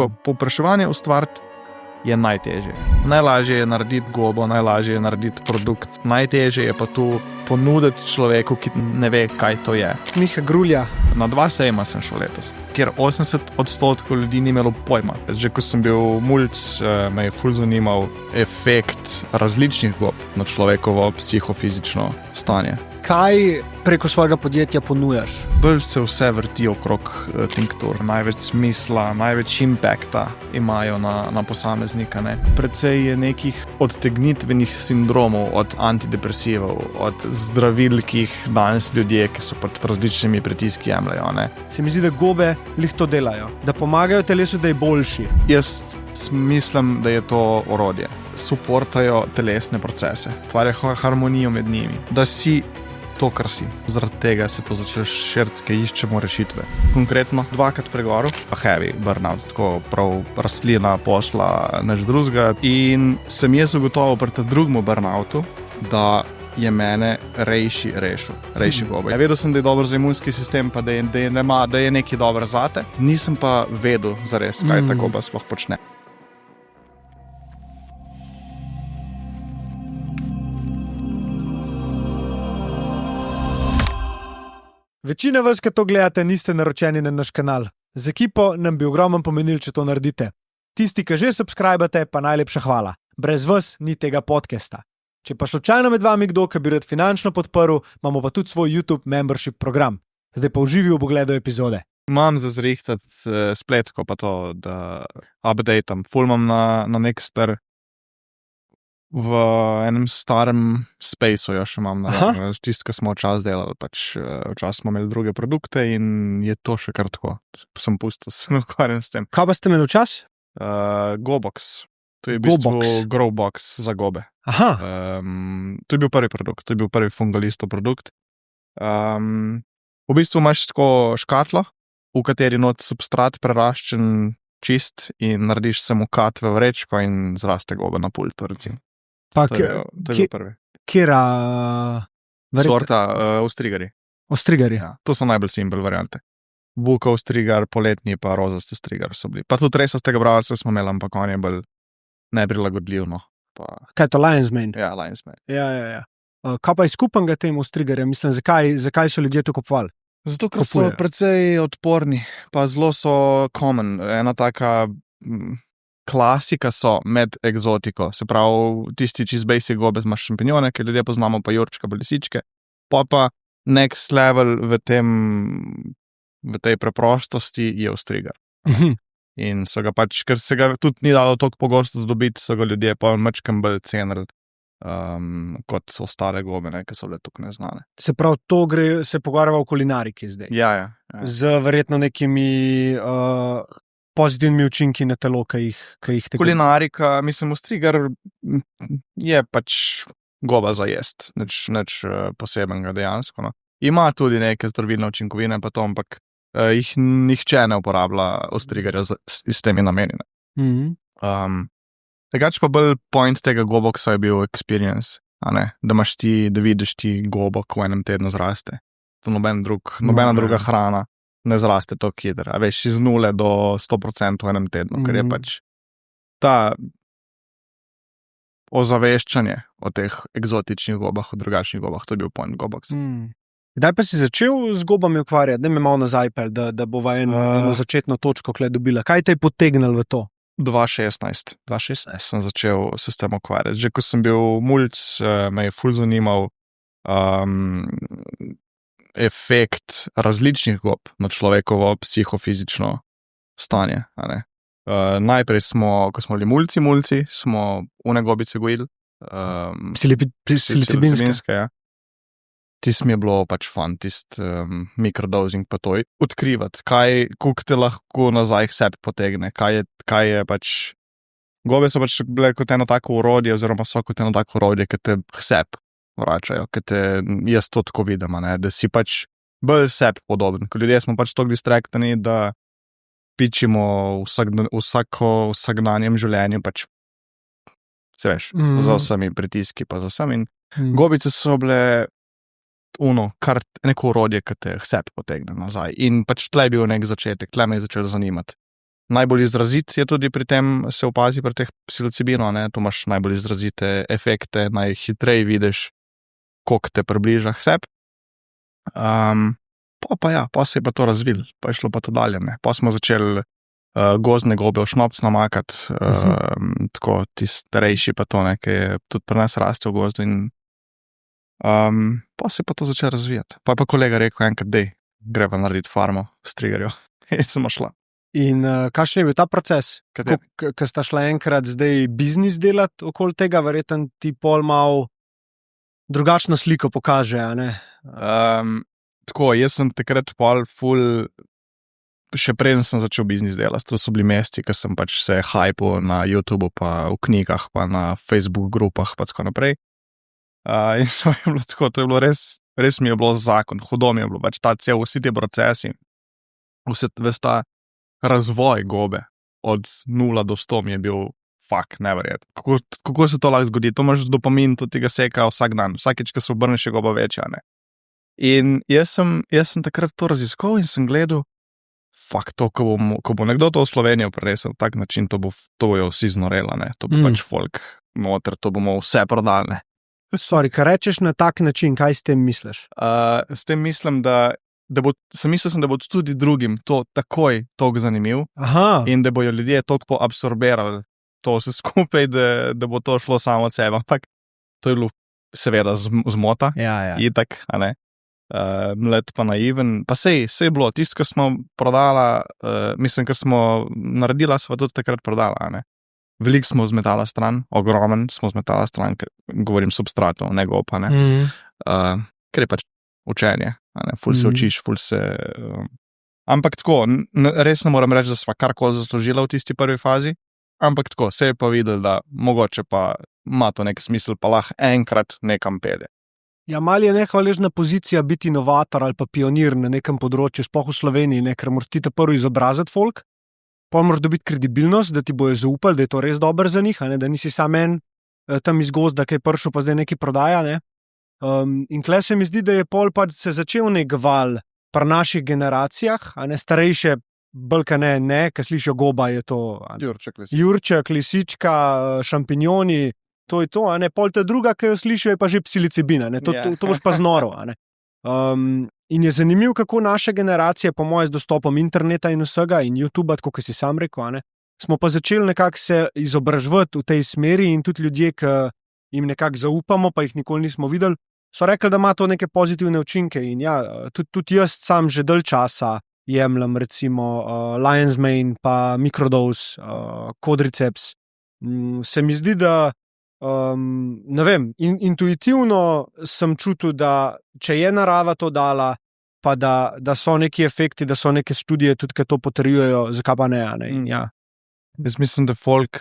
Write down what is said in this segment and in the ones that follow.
Povpraševanje ustvariti je najtežje. Najlažje je narediti gobo, najlažje je narediti produkt, najtežje je pa tu ponuditi človeku, ki ne ve, kaj to je. Miha Grulja. Na 2 sejma sem šel letos, kjer 80% ljudi ni imelo pojma. Že ko sem bil mulc, me je ful zanimal efekt različnih gob na človekovo psihofizično stanje. Kaj preko svojega podjetja ponujaš? Bolj se vse vrti okrog tinktur. Največ smisla, največ impakta imajo na posameznika. Ne? Precej je nekih odtegnitvenih sindromov od antidepresivov, od zdravil, ki jih danes ljudje, ki so pod različnimi pritiski jemljajo. Ne? Se mi zdi, da gobe lih to delajo, da pomagajo telesu, da je boljši. Jaz mislim, da je to orodje. Suportajo telesne procese, stvarjajo harmonijo med njimi, da si to, kar si. Zaradi tega se to začne širiti, ker iščemo rešitve. Konkretno 2krat pregoril, pa heavy burnout, tako prav rastlina, posla, nič drugega. In sem jaz ugotovil pri tem drugem burnoutu, da je mene rešil gobe. Ja, vedel sem, da je dobro za imunski sistem, pa da je nekaj dobro zate. Nisem pa vedel zares, kaj ta goba sploh počne. Večina vas, ki to gledate, niste naročeni na naš kanal. Z ekipo nam bi ogromno pomenili, če to naredite. Tisti, ki že subskrbate, pa najlepša hvala. Brez vas ni tega podcasta. Če pa slučajno med vami kdo, ki bi rad finančno podprl, imamo pa tudi svoj YouTube membership program. Zdaj pa uživi v pogledu epizode. Imam za zrihtati spletko pa to, da updateam. Ful imam na nek star v enem starem spaceu jo še imam, tisto, ko smo včasih delali, včasih smo imeli druge produkte in je to še kar tako. Sem pustil, se ne ukvarjam s tem. Kaj pa ste imeli včasih? Gobox. To je v bistvu Growbox za gobe. Aha. To je bil prvi produkt, to je bil prvi fungalisto produkt. V bistvu imaš tako škatlo, v kateri not substrat preraščen čist in narediš samo kat v vrečko in zraste gobe na pultu, recimo. Pa To je bil prvi. Kjera Sorta ostrigari. Ostrigari. Ja, to so najbolj simpel variante. Buka ostrigar, poletni pa rozast ostrigar so bili. Pa tudi resastega bravca smo imeli, ampak on je bolj neprilagodljiv. No. Kaj je to, Lion's Mane? Ja, Lion's Mane. Ja. Kaj pa je skupnega temu ostrigarja? Mislim, zakaj so ljudje to kupovali? Zato, ker so precej odporni, pa zelo so common. Ena taka klasika so med egzotiko. Se pravi, tisti čez basic gobe imaš šampinjone, ki ljudje poznamo, pa jurčka, pa lisičke. Pa next level v tej preprostosti je ostrigar. In so ga ker se ga tudi ni dalo toliko pogosto dobiti, so ga ljudje pa mačkem bolj cenili kot ostale gobe, ki so bile tukaj neznane. Se pravi, to se pogovarjava o kulinariki zdaj. Ja. Z verjetno nekimi pozitivnimi učinki na telo, ki jih tako... Kulinarika, mislim, ostrigar je goba za jest, nič posebenega dejansko. No. Ima tudi neke zdravilne učinkovine, pa to, ampak jih nihče ne uporablja ostrigarja s temi nameni. Drugače pa bolj point tega goboxa je bil experience, da imaš da vidiš ti gobok v enem tednu zraste. To nobena druga hrana ne zraste toliko hiter. A veš, iz 0 do 100% v enem tednu, ker je ta ozaveščanje o teh eksotičnih gobah, o drugačnih gobah, to je bil point goboxa. Kdaj pa si začel z gobami ukvarjati? Da me malo nazaj pel, da bova eno začetno točko kle dobila. Kaj te je potegnil v to? 2016 sem začel se s tem ukvarjati. Že ko sem bil mulc, me je ful zanimal efekt različnih gob na človekovo psihofizično stanje. Najprej ko smo bili mulci, smo une gobice gojili. Psilocibinske, ja. Tisto mi je bilo fun, tisto mikrodosing pa to. Odkrivati, koliko te lahko nazaj k sebi potegne, kaj je gobe so bile kot eno tako orodje, oziroma so kot eno tako orodje, ki te k sebi vračajo, ki te, jaz to tako vidim, da si bolj sebi podoben. Ko ljudje smo toliko distrakteni, da pičimo vsakdanjem življenju, se veš, za vsemi pritiski, pa za vsem. In gobice so bile kar neko orodje, ki te k sebi potegne nazaj. In tle je bil nek začetek, tle me je začel zanimati. najbolj izrazit je tudi pri tem, se opazi pri teh psilocibinov, ne, tu imaš najbolj izrazite efekte, najhitreje vidiš, koliko te približa k sebi. Pa se je pa to razvil, pa je šlo pa to dalje, ne. Pa smo začeli gozdne gobe v šnopc namakati, tako tisti starejši pa to, ne, ki je tudi pri nas raste v gozdu in pa se je pa to začelo razvijati. Pa je pa kolega rekel enkrat, dej, greva narediti farmo s triggerjo. In sem šla. In kakšen je bil ta proces? Ko sta šla enkrat zdaj biznis delati okoli tega, verjetno ti pol malo drugačno sliko pokaže, a ne? Tako, jaz sem takrat pol ful, še preden sem začel biznis delati. To so bili meseci, ko sem pač se hypal na YouTubeu, pa v knjigah, pa na Facebook grupah, pa tako naprej. In to je bilo tako, to je bilo res mi je bilo zakon, hudo mi je bilo, pač vsi ti procesi, ves ta razvoj gobe od 0 do 100 mi je bil neverjet. Kako se to lahko zgodi? To imaš dopamin, to ti ga seka vsak dan, vsakeč, ko se obrneš, je goba večja, ne. In jaz sem takrat to raziskal in sem gledal, to, ko bo nekdo to v Slovenijo prinesel, tak način, to bojo vsi znorela, ne, to bo pač folk noter, to bomo vse prodali, ne. Sorry, kaj rečeš na tak način, kaj s tem misliš? S tem mislim, da mislil sem, da bo tudi drugim to takoj toliko zanimiv. Aha. In da bojo ljudje toliko poabsorbirali to vse skupaj, da bo to šlo samo od sebe. Ampak to je bilo seveda zmota. Ja. Itak, a ne. Mlad pa naiven. Pa sej je bilo, tisto, ko smo prodala, mislim, ker smo naredila, sva tudi takrat prodala, a ne. Veliko smo zmetala stran, ogromen smo zmetala stran, ker govorim substratov, ne gopa, ne. Ker je pač učenje, a ne, ful se učiš, ful se... Ampak tako, res ne moram reči, da sva karkoli zaslužila v tisti prvi fazi, ampak tako, se je pa videl, da mogoče pa ima to nek smisel, pa lahko enkrat nekam pelje. Ja, malo je nehvaležna pozicija biti inovator ali pa pionir na nekem področju, sploh v Sloveniji, ne, ker moraš ti prvo izobraziti folk, pa moraš dobiti kredibilnost, da ti bojo zaupali, da je to res dobro za njih, a ne, da nisi sam en tam iz gozda, ki je prišel pa zdaj nekaj prodaja, ne. In tle se mi zdi, da je pol pač se začel nek val pri naših generacijah, a ne, starejše bolj ne, ker slišijo goba, je to jurček, lisička, šampinjoni, to je to, a ne, pol ta druga, ki jo slišijo, je pa že psilocibina, ne, to boš pa znoro, a ne. In je zanimiv, kako naše generacije, po moje z dostopom interneta in vsega in YouTubea, tako kot si sam rekel, a ne, smo pa začeli nekako se izobraževati v tej smeri in tudi ljudje, ki jim nekako zaupamo, pa jih nikoli nismo videli, so rekli, da ima to neke pozitivne učinke in ja, tudi jaz sam že dalj časa jemljem recimo Lion's Mane pa Microdose, Quadriceps. Se mi zdi, da ne vem, intuitivno sem čutil, da če je narava to dala, pa da so neki efekti, da so neke študije tudi, ki to potrjujejo, zakaj pa ne, ne? In ja. Jaz mislim, da folk,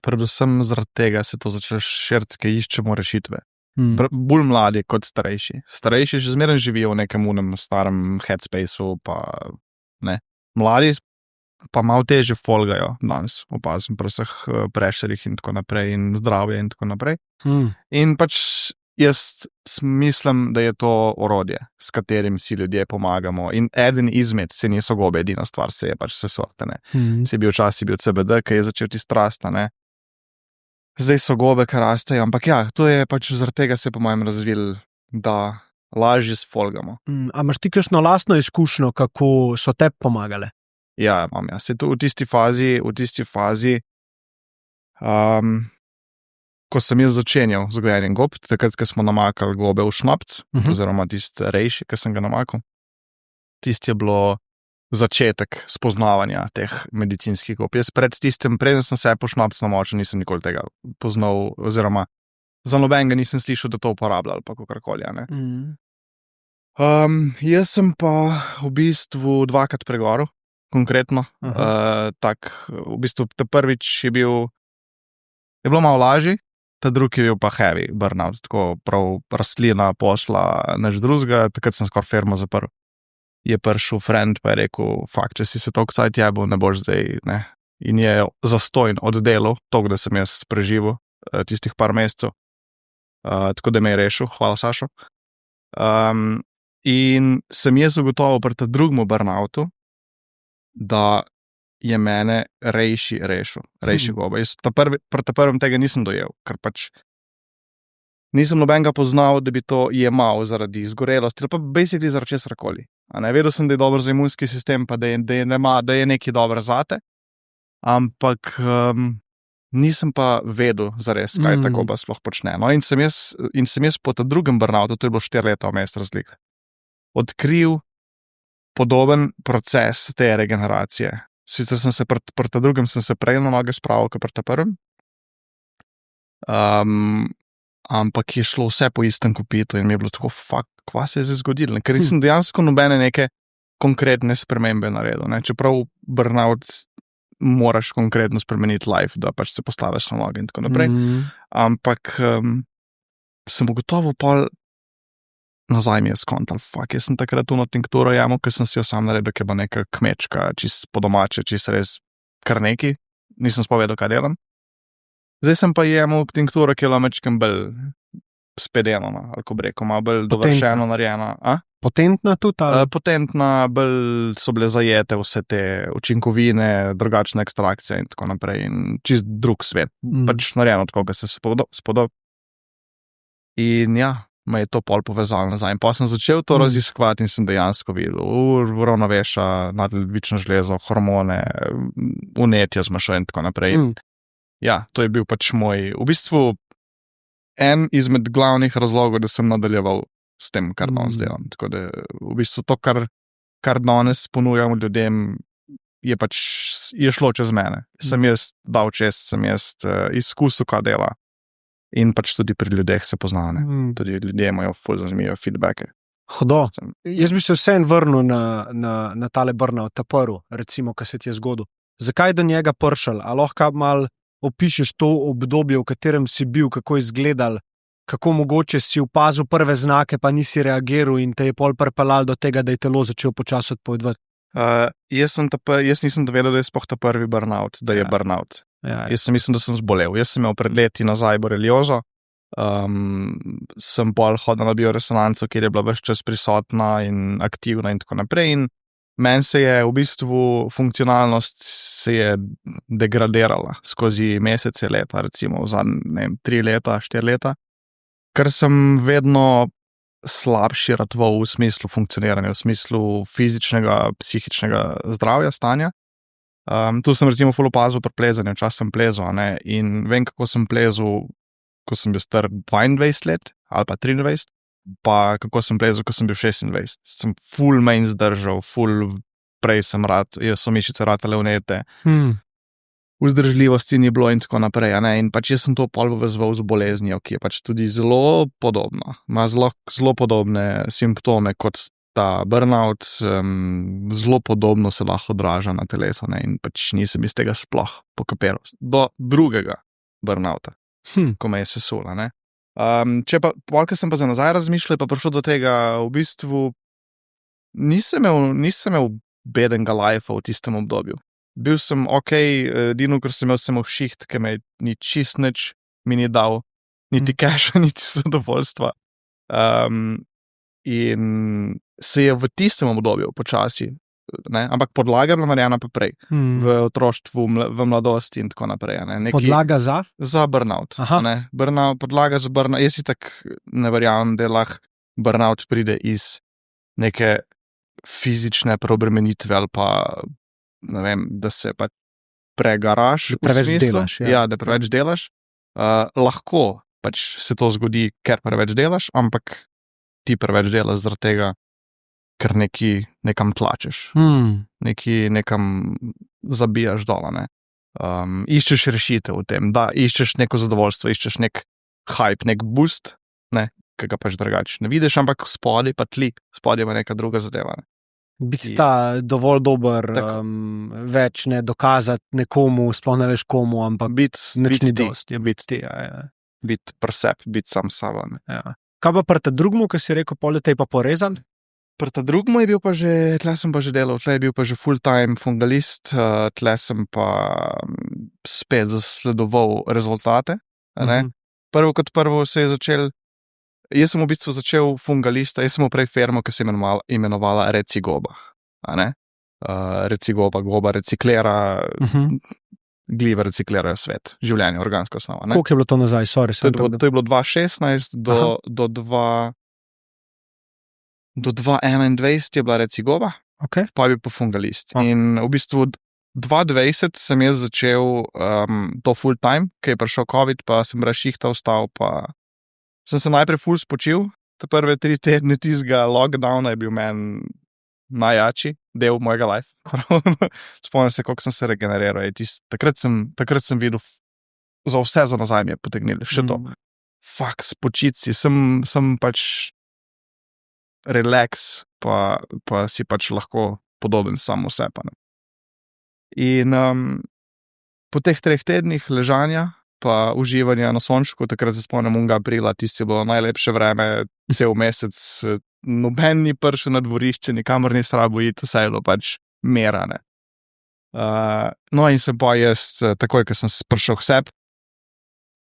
predvsem zaradi tega se to začne širiti, ki iščemo rešitve. Bolj mladi kot starejši. Starejši še zmeraj živijo v nekem unem starem headspaceu, pa ne. Mladi pa malo teže folgajo danes, opazim, pri vseh prešerih in tako naprej in zdravje in tako naprej. In pač jaz mislim, da je to orodje, s katerim si ljudje pomagamo. In eden izmed, se niso gobe, edina stvar, se je pač vse sorte, ne. Se je bil CBD, ki je začel tisti rast, ne. Zdaj so gobe, ki rastejo, ampak ja, to je pač zaradi tega se po mojem razvil, da lažje sfolgamo. A imaš ti kakšno lastno izkušnjo, kako so te pomagale? Ja, imam, ja. Se to v tisti fazi, ko sem jaz začenjal z gojenjem gob, takrat, ko smo namakali gobe v šnopc, oziroma tisti rejši, ki sem ga namakal, tisti je bilo začetek spoznavanja teh medicinskih gob. Jaz pred tistim, preden sem se po šnopc namočil, nisem nikoli tega poznal, oziroma za nobenega nisem slišal, da to uporablja ali pa kakorkoli, ne. Jaz sem pa v bistvu 2-krat pregorel, konkretno. V bistvu ta prvič je bilo malo lažji, ta drugi je bil pa heavy burnout, tako prav rastlina posla nič drugega, takrat sem skoraj firmo zaprl. Je prišel friend pa je rekel, če si se toliko cajt jebel, ne boš zdaj, ne. In je zastojn oddelal, toliko, da sem jaz preživel tistih par mesecev. Tako da me je rešil, hvala Sašo. In sem jaz ugotovil pri ta drugemu burnoutu, da je mene rešil goba. Jaz pri ta prvem tega nisem dojel, ker pač nisem nobenega poznal, da bi to jemal zaradi izgorelosti ali pa basically zaradi česarkoli. Vedel sem, da je dobro za imunski sistem, pa da je nekaj dobro zate, ampak nisem pa vedel zares, kaj ta goba sploh počne. No, in sem jaz po ta drugem burnoutu, to je bilo 4 leta vmes razlike, odkril podoben proces te regeneracije. Sicer sem se pri ta drugem sem se prej na noge spravil, kot pri ta prvem. Ampak je šlo vse po istem kopitu in mi je bilo tako, kva se je zdaj zgodilo? Ker nisem dejansko nobene neke konkretne spremembe naredil. Ne? Čeprav burnout moraš konkretno spremeniti life, da pač se postaviš na noge in tako naprej. Ampak sem ugotovil pol nazaj mi je skontal, jaz sem takrat tuno tinkturo jemal, ker sem si jo sam naredil, ker je bila neka kmečka, čist po domače, čist res kar neki, nisem spovedal, kaj delam. Zdaj sem pa jemal tinkturo, ki je bila mečkem bolj spedeno, ali ko bi rekel, malo bolj dovršeno narejena. Potentna tudi? Potentna, bolj so bile zajete vse te učinkovine, drugačne ekstrakcije in tako naprej in čist drug svet. Pač narejeno tako, da se spodob. In ja, me je to pol povezalo nazaj. In pa sem začel to raziskovati in sem dejansko videl ravnoveša, nadledvično železo, hormone, vnetje zmanjšuje in tako naprej. Ja, to je bil pač moj, v bistvu, en izmed glavnih razlogov, da sem nadaljeval s tem, kar danes delam. Tako da, v bistvu to, kar danes ponujam ljudem, je šlo čez mene. Sem jaz dal čez, sem jaz izkusil, kaj dela. In pač tudi pri ljudeh se poznane. Tudi ljudje imajo ful zanimive feedbacke. Hudo. Jaz bi se vseeno vrnil na tale burnout, ta prvi, recimo, kaj se ti je zgodil. Zakaj do njega prišel? A lahko malo opišeš to obdobje, v katerem si bil, kako je izgledal, kako mogoče si opazil prve znake, pa nisi reagiral in te je pol pripeljal do tega, da je telo začel počasi odpovedovati? Jaz nisem vedel, da je sploh ta prvi burnout, da je burnout. Jaz sem mislil, da sem zbolel. Jaz sem imel pred leti nazaj boreliozo, sem pol hodil na bioresonanco, kjer je bila ves čas prisotna in aktivna in tako naprej. In meni se je v bistvu funkcionalnost se je degradirala skozi mesece, leta, recimo v zadnje 3 leta, 4 leta, ker sem vedno slabši ratoval v smislu funkcioniranja, v smislu fizičnega, psihičnega zdravja, stanja. Tu sem recimo ful opazil pri plezanju, včasih sem plezal, in vem, kako sem plezal, ko sem bil star 22 let ali pa 23, pa kako sem plezal, ko sem bil 26. Sem ful manj zdržal, prej so mišice ratale vnete, vzdržljivosti ni bilo in tako naprej, in pač jaz sem to pol povezoval z boleznijo, ki je pač tudi zelo podobna, ima zelo podobne simptome kot ta burnout, zelo podobno se lahko odraža na telesu, in pač nisem iz tega sploh pokapiral. Do drugega burnouta, ko me je sesula, če pa, polk sem pa za nazaj razmišljal, pa prišel do tega, v bistvu nisem imel bedenga lifea v tistem obdobju. Bil sem edino, ker sem imel samo šiht, ki me ni čist nič mi ni dal, niti keša, niti zadovoljstva. In se je v tistem obdobju počasi, ampak podlaga je bila narejena pa prej, v otroštvu, v mladosti in tako naprej. Podlaga za? Za burnout. Podlaga za burnout. Jaz si tak ne verjamem, da lahko burnout pride iz neke fizične preobremenitve ali pa, ne vem, da se pa pregaraš. Da preveč delaš. Ja, da preveč delaš. Lahko pač se to zgodi, ker preveč delaš, ampak ti preveč delaš zaradi tega, ker nekam tlačeš. Nekam zabijaš dol, iščeš rešitev v tem, da iščeš neko zadovoljstvo, iščeš nek hype, nek boost, ki ga pač drugače ne vidiš, ampak spodaj pa tli, spodaj pa neka druga zadeva. Biti ta dovolj dober, več ne dokazati nekomu, sploh ne veš komu, ampak nič ni dosti. Biti presep, biti sam sabo. Kaj pa pri ta drugmu, ki si rekel, pol te je pa porezan? Pri ta drugmu je bil pa že, tle sem pa že delal, tle je bil pa že full-time fungalist, tle sem pa spet zasledoval rezultate. Prvo kot prvo se je začel, jaz sem v bistvu začel fungalista, jaz sem prej firmo, ki se imenovala Recigoba. goba reciklira, Mhm. gljive reciklirajo svet, življenje, organsko osnovo. ne. Koliko je bilo to nazaj? Sorry, To je bilo 2016 Aha. do 2021 je bila recigoba, Okay. pa je bil pa fungalist. Ah. In v bistvu 2020 sem jaz začel to full time, ker je prišel COVID, pa sem brez šihta ostal, pa sem se najprej full spočil. Te prve 3 tedne tistega lockdowna je bil meni najjači del mojega life. Spomnim se, koliko sem se regeneriral. Takrat sem videl, za vse za nazaj mi je potegnilo, še to. Fak, spočit si, sem pač relax, pa si pač lahko podoben samo vse. In po teh 3 tednih ležanja pa uživanja na sončku, takrat se spomnim unga aprila, tisti je bilo najlepše vreme, cel mesec, noben ni prišel na dvorišče, nikamor ni srabo iti, vse je bilo pač merane. No in sem pa jaz, takoj, ko sem prišel k sebi,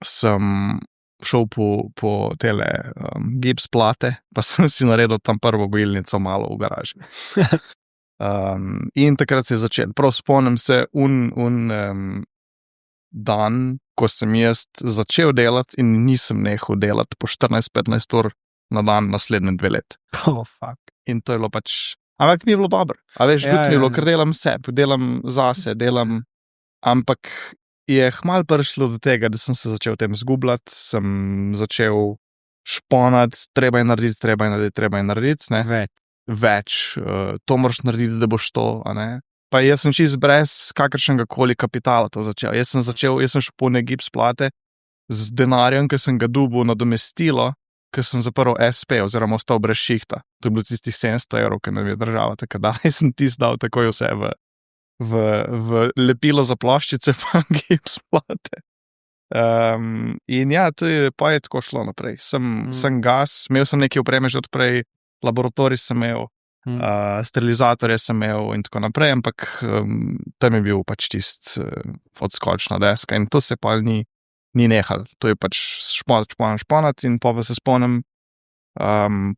sem šel po tele gips plate, pa sem si naredil tam prvo gojilnico malo v garaži. In takrat se je začel. Prav spomnim se dan, ko sem jaz začel delati in nisem nehal delati po 14-15 ur na dan naslednje 2 leta. Oh, fuck. In to je bilo pač, ampak mi je bilo dobro. A veš, Ja, mi je bilo, ja. ker delam sebi, delam zase, ampak je hmal prišlo do tega, da sem se začel v tem zgubljati, sem začel šponati, treba je narediti, ne? Več, to moraš narediti, da boš to, a ne. Pa jaz sem čist brez kakršnega koli kapitala to začel. Jaz sem šel po gips plate z denarjem, ki sem ga dobil nadomestilo, ker sem zaprl SP oziroma ostal brez šihta. To je bilo tistih 700 evrov, ki nam je država tako dala. Jaz sem dal takoj vse v lepilo za ploščice pa gips plate. In ja, pa je tako šlo naprej. Sem gas, imel sem nekaj opreme že odprej, laboratorij sem imel, sterilizatorje sem imel in tako naprej, ampak tam je bil pač tist odskočna deska in to se pa ni nehal. To je pač šponat in pa se spomnim,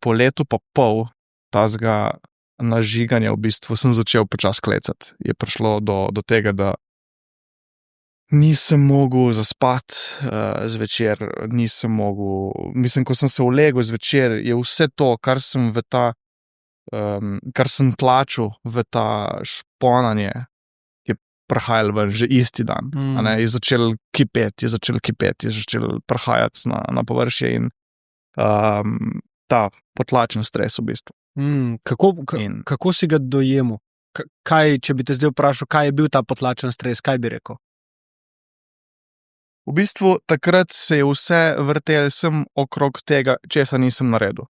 po letu pa pol tazga nažiganja v bistvu sem začel počas klecati. Je prišlo do tega, da nisem mogel zaspati zvečer, ko sem se ulegel zvečer, je vse to, kar sem tlačil v ta šponanje, je prehajalo ven že isti dan. Je začel kipeti, je začel prehajati na površje in ta potlačen stres v bistvu. Kako si ga dojemal? Kaj, če bi te zdaj vprašal, kaj je bil ta potlačen stres, kaj bi rekel? V bistvu takrat se je vse vrtelo sem okrog tega, česa nisem naredil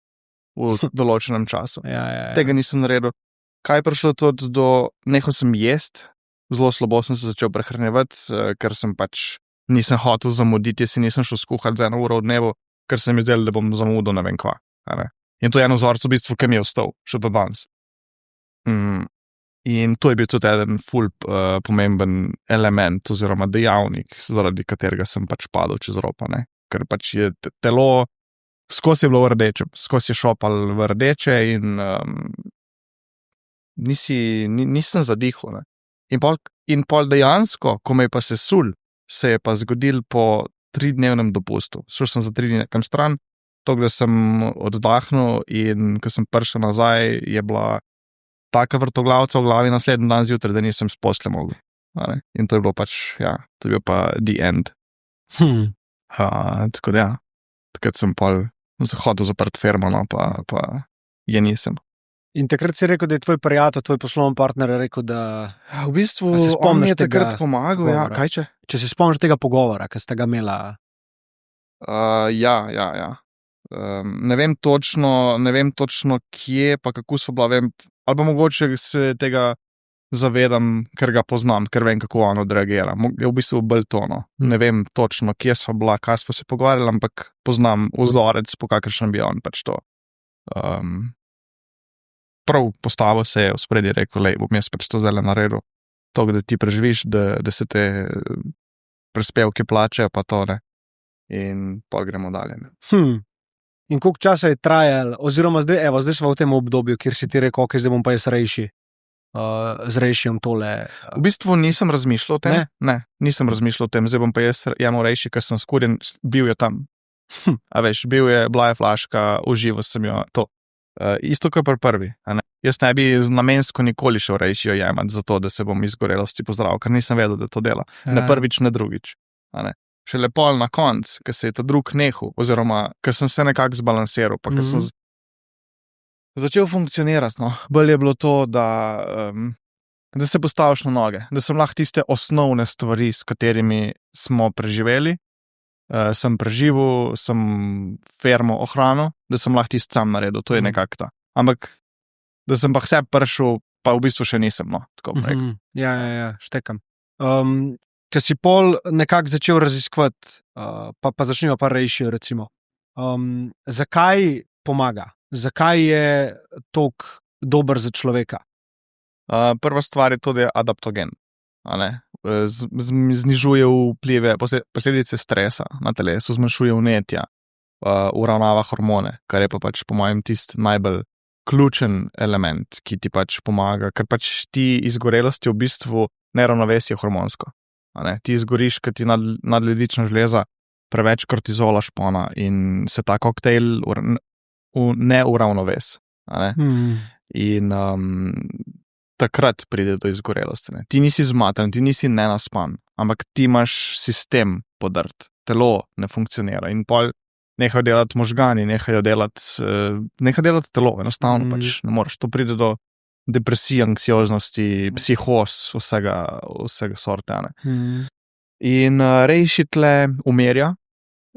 v določenem času. Ja. Tega nisem naredil. Kaj je prišlo tudi do, nehal sem jest, zelo slabo sem se začel prehranjevati, ker sem pač nisem hotel zamuditi, nisem šel skuhati za 1 uro v dnevu, ker se mi zdelo, da bom zamudil ne vem kva. In to je en vzorec v bistvu, ki mi je ostal še do danes. In to je bil tudi eden ful pomemben element oziroma dejavnik, zaradi katerega sem pač padel čez ropa, ne? Ker pač je telo skozi je bilo v rdečem, skozi je šopal v rdeče in nisem zadihal, ne? In pol dejansko, ko me je pa sesul, se je pa zgodil po 3-dnevnem dopustu. Šel sem za 3 dni nekam stran, to, da sem oddahnil in ko sem prišel nazaj, je bila taka vrtoglavca v glavi naslednji dan zjutraj, da nisem s posle mogel. In to je bilo pač, ja, to je bil pa the end. Tako da ja, takrat sem pol hodil zaprt firmo, no, pa je nisem. In takrat si rekel, da je tvoj prijatelj, tvoj poslovni partner rekel, da... V bistvu on mi je takrat pomagal, ja, kaj če? Če se spomniš tega pogovora, ki ste ga imela... Ja. Ne vem točno kje, pa kako sva bila, ali pa mogoče se tega zavedam, ker ga poznam, ker vem, kako on odreagira. Je v bistvu bolj to, no. Ne vem točno, kje sva bila, kaj sva se pogovarjali, ampak poznam vzorec, po kakršnem bi on pač to. Prav postavil se je v spredje, rekel, lej, bom jaz pač to zdaj naredil. To, da ti preživiš, da se te prispevki plačajo, pa to, ne. In pa gremo dalje, ne. In koliko časa je trajal, oziroma zdaj smo v tem obdobju, kjer si ti rekel, ok, zdaj bom pa jaz rejši. z rejšijem tole. V bistvu nisem razmišljal o tem. Ne, nisem razmišljal o tem. Zdaj bom pa jaz jemal rejši, ker sem skurjen, bil je tam. A veš, bila je flaška, užival sem jo, to. Isto kot pri prvi. Jaz ne bi namensko nikoli šel rejši jo jemati, zato da se bom iz gorelosti pozdravil, ker nisem vedel, da to dela. Ne prvič, ne drugič. Šele pol na konc, ker se je ta drug nehal, oziroma ker sem se nekako zbalansiral, pa ker sem začel funkcionirati. No. Bolj je bilo to, da se postaviš na noge, da sem lahko tiste osnovne stvari, s katerimi smo preživeli, sem preživel, sem fermo ohranil, da sem lahko tisto sam naredil, to je nekako ta. Ampak, da sem pa vse prišel, pa v bistvu še nisem, no, tako bom rekel. Ja, štekam. Ker si pol nekako začel raziskovati, pa začnimo pa rejši, recimo. Zakaj pomaga? Zakaj je toliko dober za človeka? Prva stvar je to, da je adaptogen. Znižuje vplive, posledice stresa na telesu, zmanjšuje vnetja, uravnava hormone, kar je pa pač po mojem tisti najbolj ključen element, ki ti pač pomaga, ker pač ti izgorelosti v bistvu neravnovesje hormonsko. Ti izgoriš, ker ti nadledvična žleza preveč kortizola špona in se ta koktejl ne uravnoves. In takrat pride do izgorelosti. Ti nisi zmaten, ti nisi nenaspan, ampak ti imaš sistem podrt, telo ne funkcionira in pol nehajo delati možgani, nehajo delati telo, enostavno pač ne moreš. To pride do depresije, anksioznosti, psihoz, vsega sorte. In rejši tle umerja,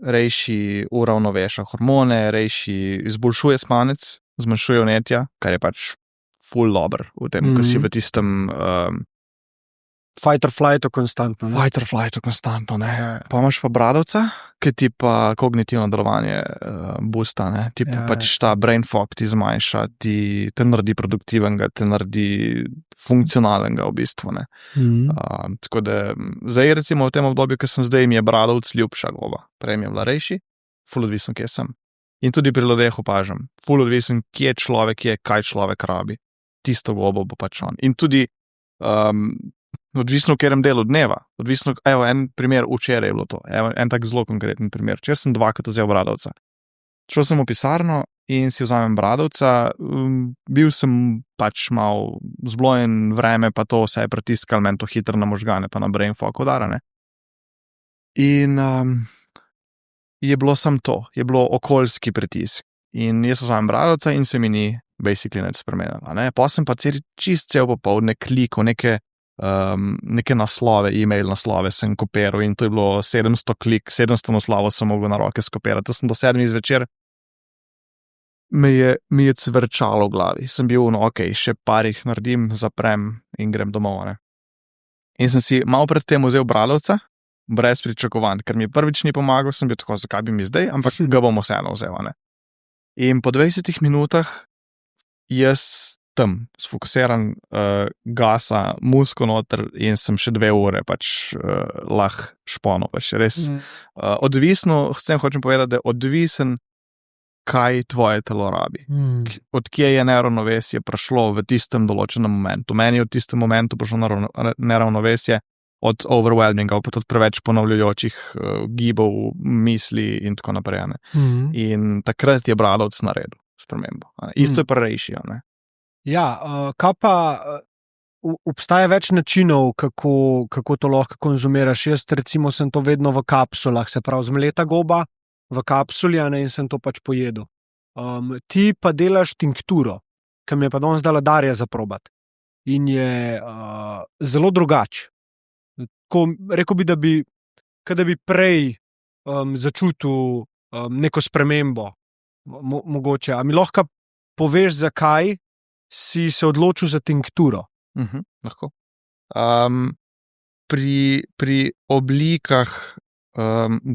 rejši uravnoveša hormone, rejši izboljšuje spanec, zmanjšuje vnetja, kar je pač ful dober v tem, ko si v tistem fight or flightu konstantno. Ne? Pa imaš pa bradovca, ki ti pa kognitivno delovanje boosta, ne? Ti pa pač ta brain fog ti zmanjša, te naredi produktivnega, te naredi funkcionalnega v bistvu, ne? Tako da, zdaj recimo v tem obdobju, ko sem zdaj, mi je bradovc ljubša goba. Prej mi je bila rejši, ful odvisen, kje sem. In tudi pri ljudeh opažam, ful odvisen, kje človek je, kaj človek rabi. Tisto gobo bo pač on. In tudi odvisno v katerem delu dneva. Evo, en primer včeraj je bilo to. En tak zelo konkreten primer. Včeraj sem dvakrat vzel bradovca. Šel sem v pisarno in si vzamem bradovca. Bil sem pač mal zblojen vreme, pa to vse je pritiskal meni to hitro na možgane, pa na brain fog udarane. In je bilo samo to. Je bilo okoljski pritisk. In jaz vzamem bradovca in se mi ni basically nič spremenilo. Pa sem pa čist cel popoldne klikal neke naslove, e-mail naslove sem kopiral in to je bilo 700 naslovov sem mogel na roke skopirati. To sem do 7 zvečer, mi je cvrčalo v glavi. Sem bil, še par jih naredim, zaprem in grem domov. Ne? In sem si malo pred tem vzel bradovca, brez pričakovanj, ker mi prvič ni pomagal, sem bil tako, zakaj bi mi zdaj, ampak ga bom vseeno vzel. Ne? In po 20 minutah jaz tam sfokusiran, gasa, musko noter in sem še 2 ure pač lahko šponil. Pač res odvisno, vsem hočem povedati, da je odvisen, kaj tvoje telo rabi. Od kje je neravnovesje prišlo v tistem določenem momentu. Meni je v tistem momentu prišlo neravnovesje od overwhelminga, od preveč ponavljajočih gibov, misli in tako naprej. In takrat je bradovc naredil spremembo. Isto je pa rejši. Ja, kaj pa obstaja več načinov, kako to lahko konzumiraš? Jaz recimo sem to vedno v kapsulah, se pravi zmleta goba v kapsuli, in sem to pač pojedel. Ti pa delaš tinkturo, ki mi je pa danes dala Darja za probat. In je zelo drugač. Rekel bi, da bi prej začutil neko spremembo. Mogoče. A mi lahko poveš, zakaj si se odločil za tinkturo? Lahko. Pri oblikah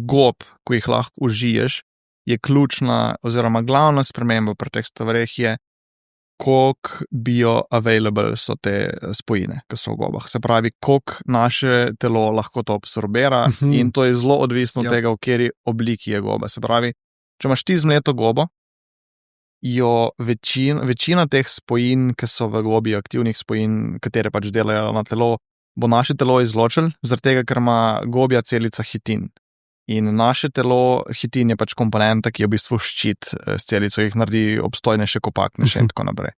gob, ko jih lahko užiješ, je ključna oziroma glavna sprememba pri teh stvareh je, koliko bioavailable so te spojine, ki so v gobah. Se pravi, koliko naše telo lahko to absorbira in to je zelo odvisno od tega, v kateri obliki je goba. Se pravi, če imaš ti zmleto gobo večina teh spojin, ki so v gobi aktivnih spojin, katere pač delajo na telo, bo naše telo izločilo, zaradi tega, ker ima gobja celica hitin. In naše telo, hitin je pač komponenta, ki je v bistvu ščit s celico, jih naredi obstojnejše, kompaktnejše in tako naprej.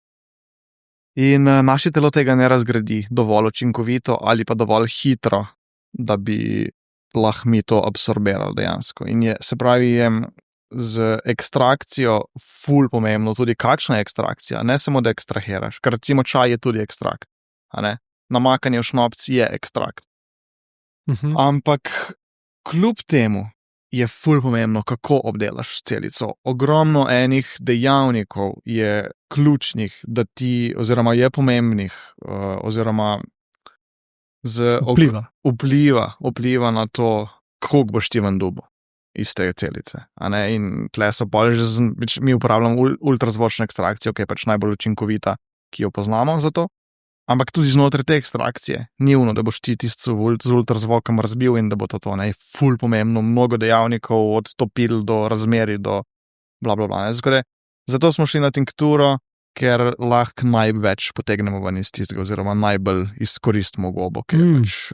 In naše telo tega ne razgradi dovolj učinkovito ali pa dovolj hitro, da bi lahko mi to absorbirali dejansko. In se pravi, je z ekstrakcijo ful pomembno tudi kakšna je ekstrakcija, ne samo da ekstrahiraš, ker recimo čaj je tudi ekstrakt, a ne? Namakanje v šnopec je ekstrakt. Ampak kljub temu je ful pomembno, kako obdelaš celico. Ogromno enih dejavnikov je ključnih, da ti, oziroma je pomembnih, oziroma vpliva na to, koliko boš ti ven dubo iz te celice. A ne? In tle so mi uporabljamo ultrazvočno ekstrakcijo, ki je pač najbolj učinkovita, ki jo poznamo za to. Ampak tudi znotraj te ekstrakcije ni da boš ti tisto z ultrazvokom razbil in da bo to ne, ful pomembno, mnogo dejavnikov, od topil do razmeri do bla bla bla. Zato smo šli na tinkturo, ker lahko največ potegnemo ven iz tistega, oziroma najbolj izkoristimo gobo, ki je pač,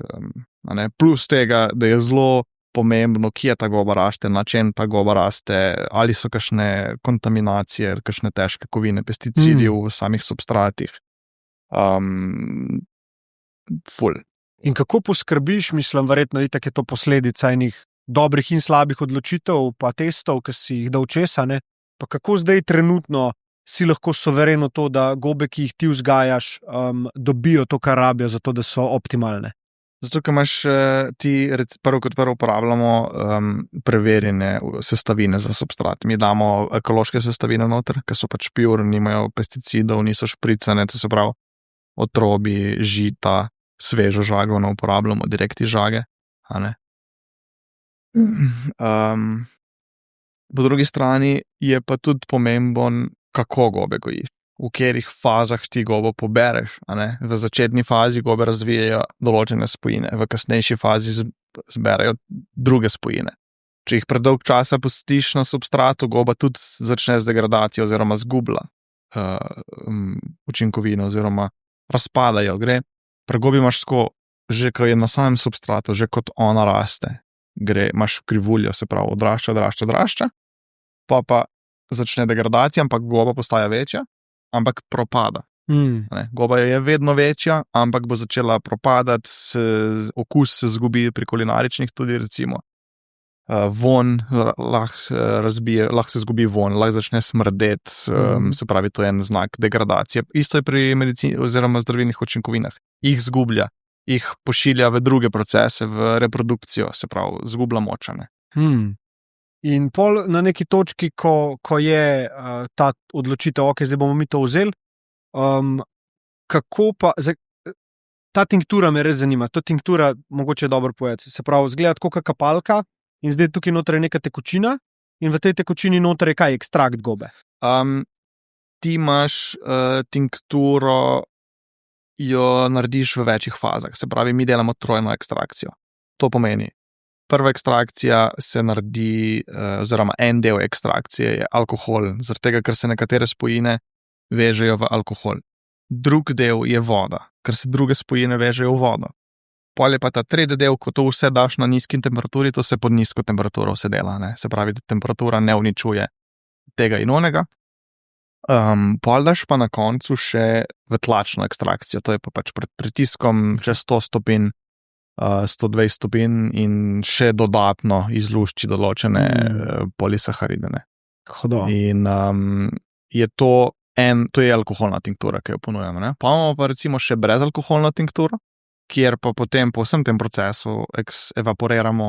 ne, plus tega, da je zelo pomembno, kje ta goba raste, na čem ta goba raste, ali so kakšne kontaminacije, kakšne težke kovine, pesticidi v samih substratih. Ful. In kako poskrbiš, mislim, verjetno itak je to posledica enih dobrih in slabih odločitev, pa testov, ki si jih dal česa, ne? Pa kako zdaj trenutno si lahko suvereno to, da gobe, ki jih ti vzgajaš, dobijo to, kar rabijo, zato da so optimalne? Zato, ker imaš ti prvo uporabljamo preverjene sestavine za substrat. Mi damo ekološke sestavine noter, ki so pač pure, nimajo pesticidov, niso špricane, to se pravi otrobi, žita, svežo žago ne uporabljamo, direkt iz žage. A ne? Po drugi strani je pa tudi pomemben, kako gobe gojiš, v katerih fazah ti gobo pobereš. A ne? V začetni fazi gobe razvijajo določene spojine, v kasnejši fazi zberajo druge spojine. Če jih predolg časa pustiš na substratu, goba tudi začne z degradacijo oziroma zgubla učinkovino oziroma razpadajo. Pri gobi imaš tako, že ko je na samem substratu, že kot ona raste, imaš krivuljo, se pravi, odrašča, pa začne degradacija, ampak goba postaja večja, ampak propada. Goba je vedno večja, ampak bo začela propadati, okus se zgubi pri kulinaričnih tudi, recimo. Von lahko se zgubi von, lahko začne smrdeti, se pravi, to je en znak degradacije. Isto je pri medicini oziroma zdravilnih učinkovinah. Jih zgublja, jih pošilja v druge procese, v reprodukcijo, se pravi, zgublja močane. In pol na neki točki, ko je ta odločitev, ok, zdaj bomo mi to vzeli, kako pa, ta tinktura me res zanima, to tinktura mogoče je dobro povedati, se pravi, zgleda tako kot kapalka, in zdaj tukaj noter je neka tekočina, in v tej tekočini noter je kaj, ekstrakt gobe? Ti imaš tinkturo, jo narediš v večjih fazah, se pravi, mi delamo trojno ekstrakcijo. To pomeni, prva ekstrakcija se naredi, oziroma en del ekstrakcije je alkohol, zaradi tega, ker se nekatere spojine vežejo v alkohol. Drug del je voda, ker se druge spojine vežejo v vodo. Pol je pa ta tretji del, ko to vse daš na nizki temperaturi, to se pod nizko temperaturo vse dela, ne? Se pravi, da temperatura ne uničuje tega in onega. Pol daš pa na koncu še v tlačno ekstrakcijo, to je pa pač pred pritiskom čez 100 stopinj, 120 stopinj in še dodatno izlušči določene polisaharide. In je to je alkoholna tinktura, ki jo ponujemo. Ne? Pa imamo pa recimo še brezalkoholno tinkturo, kjer pa potem po vsem tem procesu evaporiramo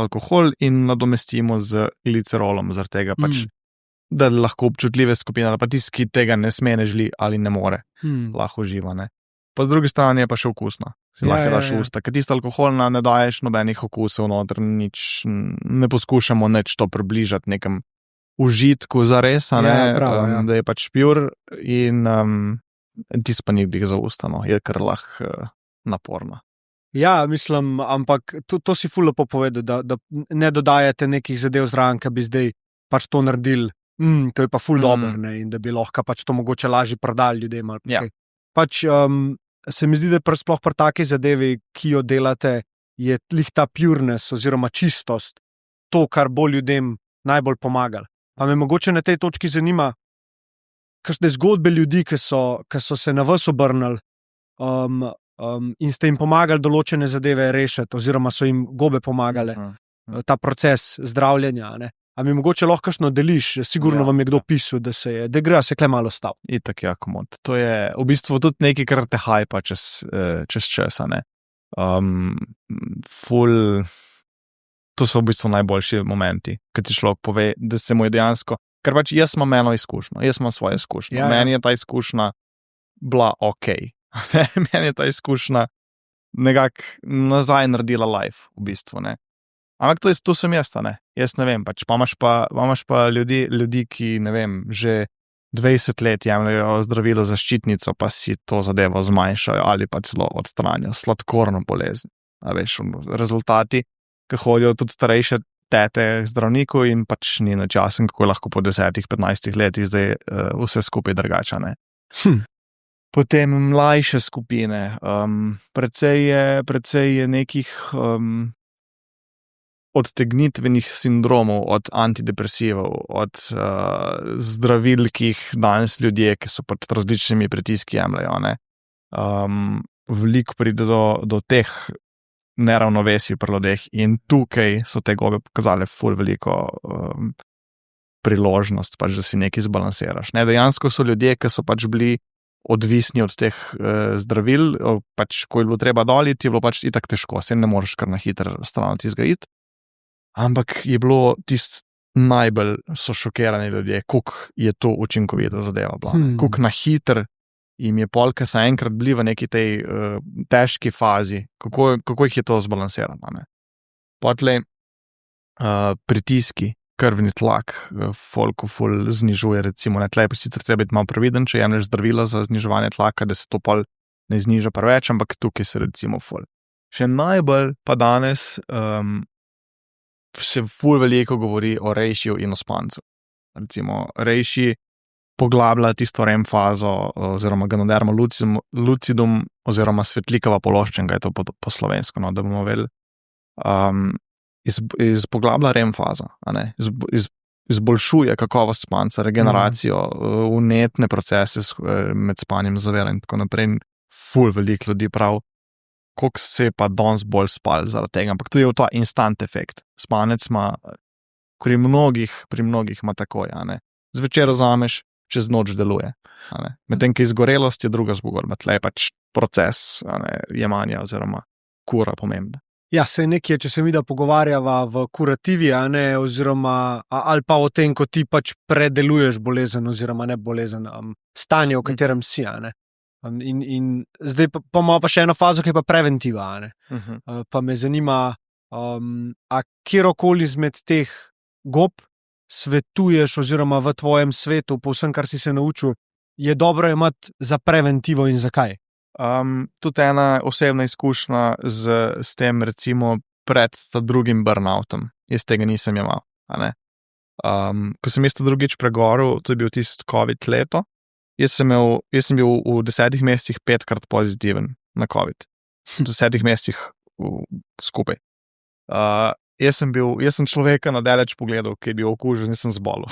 alkohol in nadomestimo z glicerolom, zaradi tega pač, da lahko občutljive skupine, ali pa tisti, ki tega ne sme, ne želi ali ne more, lahko uživa. Ne? Po drugi strani je pa še okusna. Si lahko daš v usta, ker tisto alkoholna ne daješ nobenih okusov noter, ne poskušamo nič to približati nekem užitku zares, da je pač pure in tisto pa ni glih za usta, no. Je kar lahko naporno. Ja, mislim, ampak to si ful lepo povedal, da ne dodajate nekih zadev zraven, ki bi zdaj pač to naredili To je pa ful dobro, ne, in da bi lahko pač to mogoče lažje prodali ljudem. Ali pa Ja. kaj. Pač se mi zdi, da sploh pri taki zadevi, ki jo delate, je lih ta pureness oziroma čistost to, kar bo ljudem najbolj pomagalo. Pa me mogoče na tej točki zanima, kakšne zgodbe ljudi, ki so se na vas obrnili in ste jim pomagali določene zadeve rešiti, oziroma so jim gobe pomagale, ta proces zdravljenja. Ne? A mi mogoče lahko kakšno deliš, sigurno vam je kdo pisal, da gre se kle malo stav. Itak, ja, komod. To je v bistvu tudi nekaj, kar te hajpa čez čas, a ne. To so v bistvu najboljši momenti, ko ti človek pove, da se mu je dejansko, ker pač jaz imam eno izkušnjo, jaz imam svojo izkušnjo. Ja. Meni je ta izkušnja bila okej. Meni je ta izkušnja nekako nazaj naredila life, v bistvu, ne. Ampak to sem jaz, ne. Jaz ne vem, pač pa imaš pa ljudi, ki, ne vem, že 20 let jemljajo zdravilo za ščitnico, pa si to zadevo zmanjšajo ali pa celo odstranijo sladkorno bolezen. A veš, rezultati, ki hodijo tudi starejše tete k zdravniku in pač ni nič jasen, kako je lahko po 10-15 letih zdaj vse skupaj drugače, ne. Potem mlajše skupine, precej je nekih odtegnitvenih sindromov, od antidepresivov, od zdravil, ki jih danes ljudje, ki so pod različnimi pritiski jemljajo, ne. Veliko pride do teh neravnovesij pri ljudeh in tukaj so te gobe pokazale ful veliko priložnost, pač, da si nekaj zbalansiraš. Ne, dejansko so ljudje, ki so pač bili odvisni od teh zdravil, pač, ko je bilo treba doliti, je bilo pač itak težko, se ne moreš kar na hitro stran izgajiti. Ampak je bilo najbolj so šokirani ljudje, koliko je to učinkovita zadeva bila. Koliko na hitro jim je polka se enkrat bili v neki tej težki fazi, kako jih je to zbalansirano. Potlej pritiski, krvni tlak, folku ful znižuje, recimo, ne, tlej pa sicer treba biti malo previden, če jemlješ zdravila za zniževanje tlaka, da se to pol ne zniža preveč, ampak tukaj se recimo ful. Še najbolj pa danes se ful veliko govori o rejšiju in o spancu. Recimo, rejši poglablja tisto REM fazo oziroma ganoderma lucidum oziroma svetlikava pološčenka, je to po slovensko, no, da bomo vedeli. Izpoglablja REM fazo, a ne, izboljšuje kakovost spanca, regeneracijo, vnetne procese med spanjem, zavera in tako naprej. Ful veliko ljudi prav, koliko se je pa danes bolj spal zaradi tega, ampak to je ta instant efekt. Spanec ima, pri mnogih ima takoj, a ne. Zvečer vzameš, čez noč deluje, a ne. Medtem, ki izgorelost je druga zgodba, tle je pač proces, a ne, jemanja oziroma kura pomembna. Ja, se nekje, če se mi da pogovarjava v kurativi, a ne, oziroma ali pa o tem, ko ti pač predeluješ bolezen oziroma ne bolezen, stanje, v katerem si, a ne. In zdaj pa imamo pa še eno fazo, ki je pa preventiva, a ne. Pa me zanima, a kjerokoli izmed teh gob svetuješ oziroma v tvojem svetu, po vsem, kar si se naučil, je dobro imeti za preventivo in zakaj? Tudi ena osebna izkušnja s tem, recimo, pred drugim burnoutom. Jaz tega nisem imel, a ne. Ko sem jaz to drugič pregoril, to je bil tisti COVID leto, jaz sem bil v 10 mesecih 5-krat pozitiven na COVID. V 10 mesecih skupaj. Jaz sem človeka na daleč pogledal, ki je bil okužen in sem zbolel.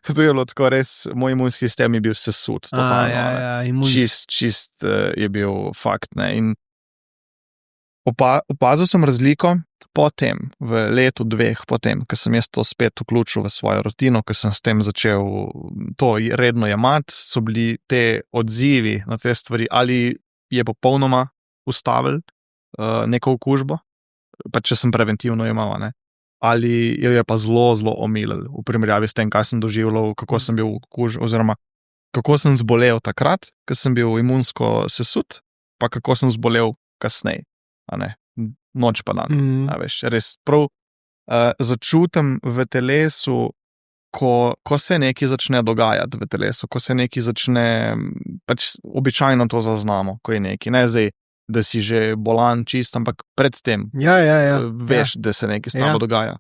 To je bilo tako res, moj imunski sistem je bil sesut, totalno. Čist je bil fakt, ne. In opazil sem razliko potem, v letu 2 potem, ko sem jaz to spet vključil v svojo rutino, ko sem s tem začel to redno jemati, so bili te odzivi na te stvari, ali je popolnoma ustavil neko okužbo, pa če sem preventivno jemal, ne, ali jo je pa zelo, zelo omilil v primerjavi s tem, kaj sem doživljal, kako sem bil okužen, oziroma kako sem zbolel takrat, ko sem bil imunsko sesut, pa kako sem zbolel kasneje, a ne, noč pa dan, a veš, res prav začutim v telesu, ko se nekaj začne dogajati v telesu, ko se nekaj začne, pač običajno to zaznamo, ko je nekaj, ne zdaj, da si že bolan čist, ampak predtem Ja. veš, da se nekaj s tabo dogaja.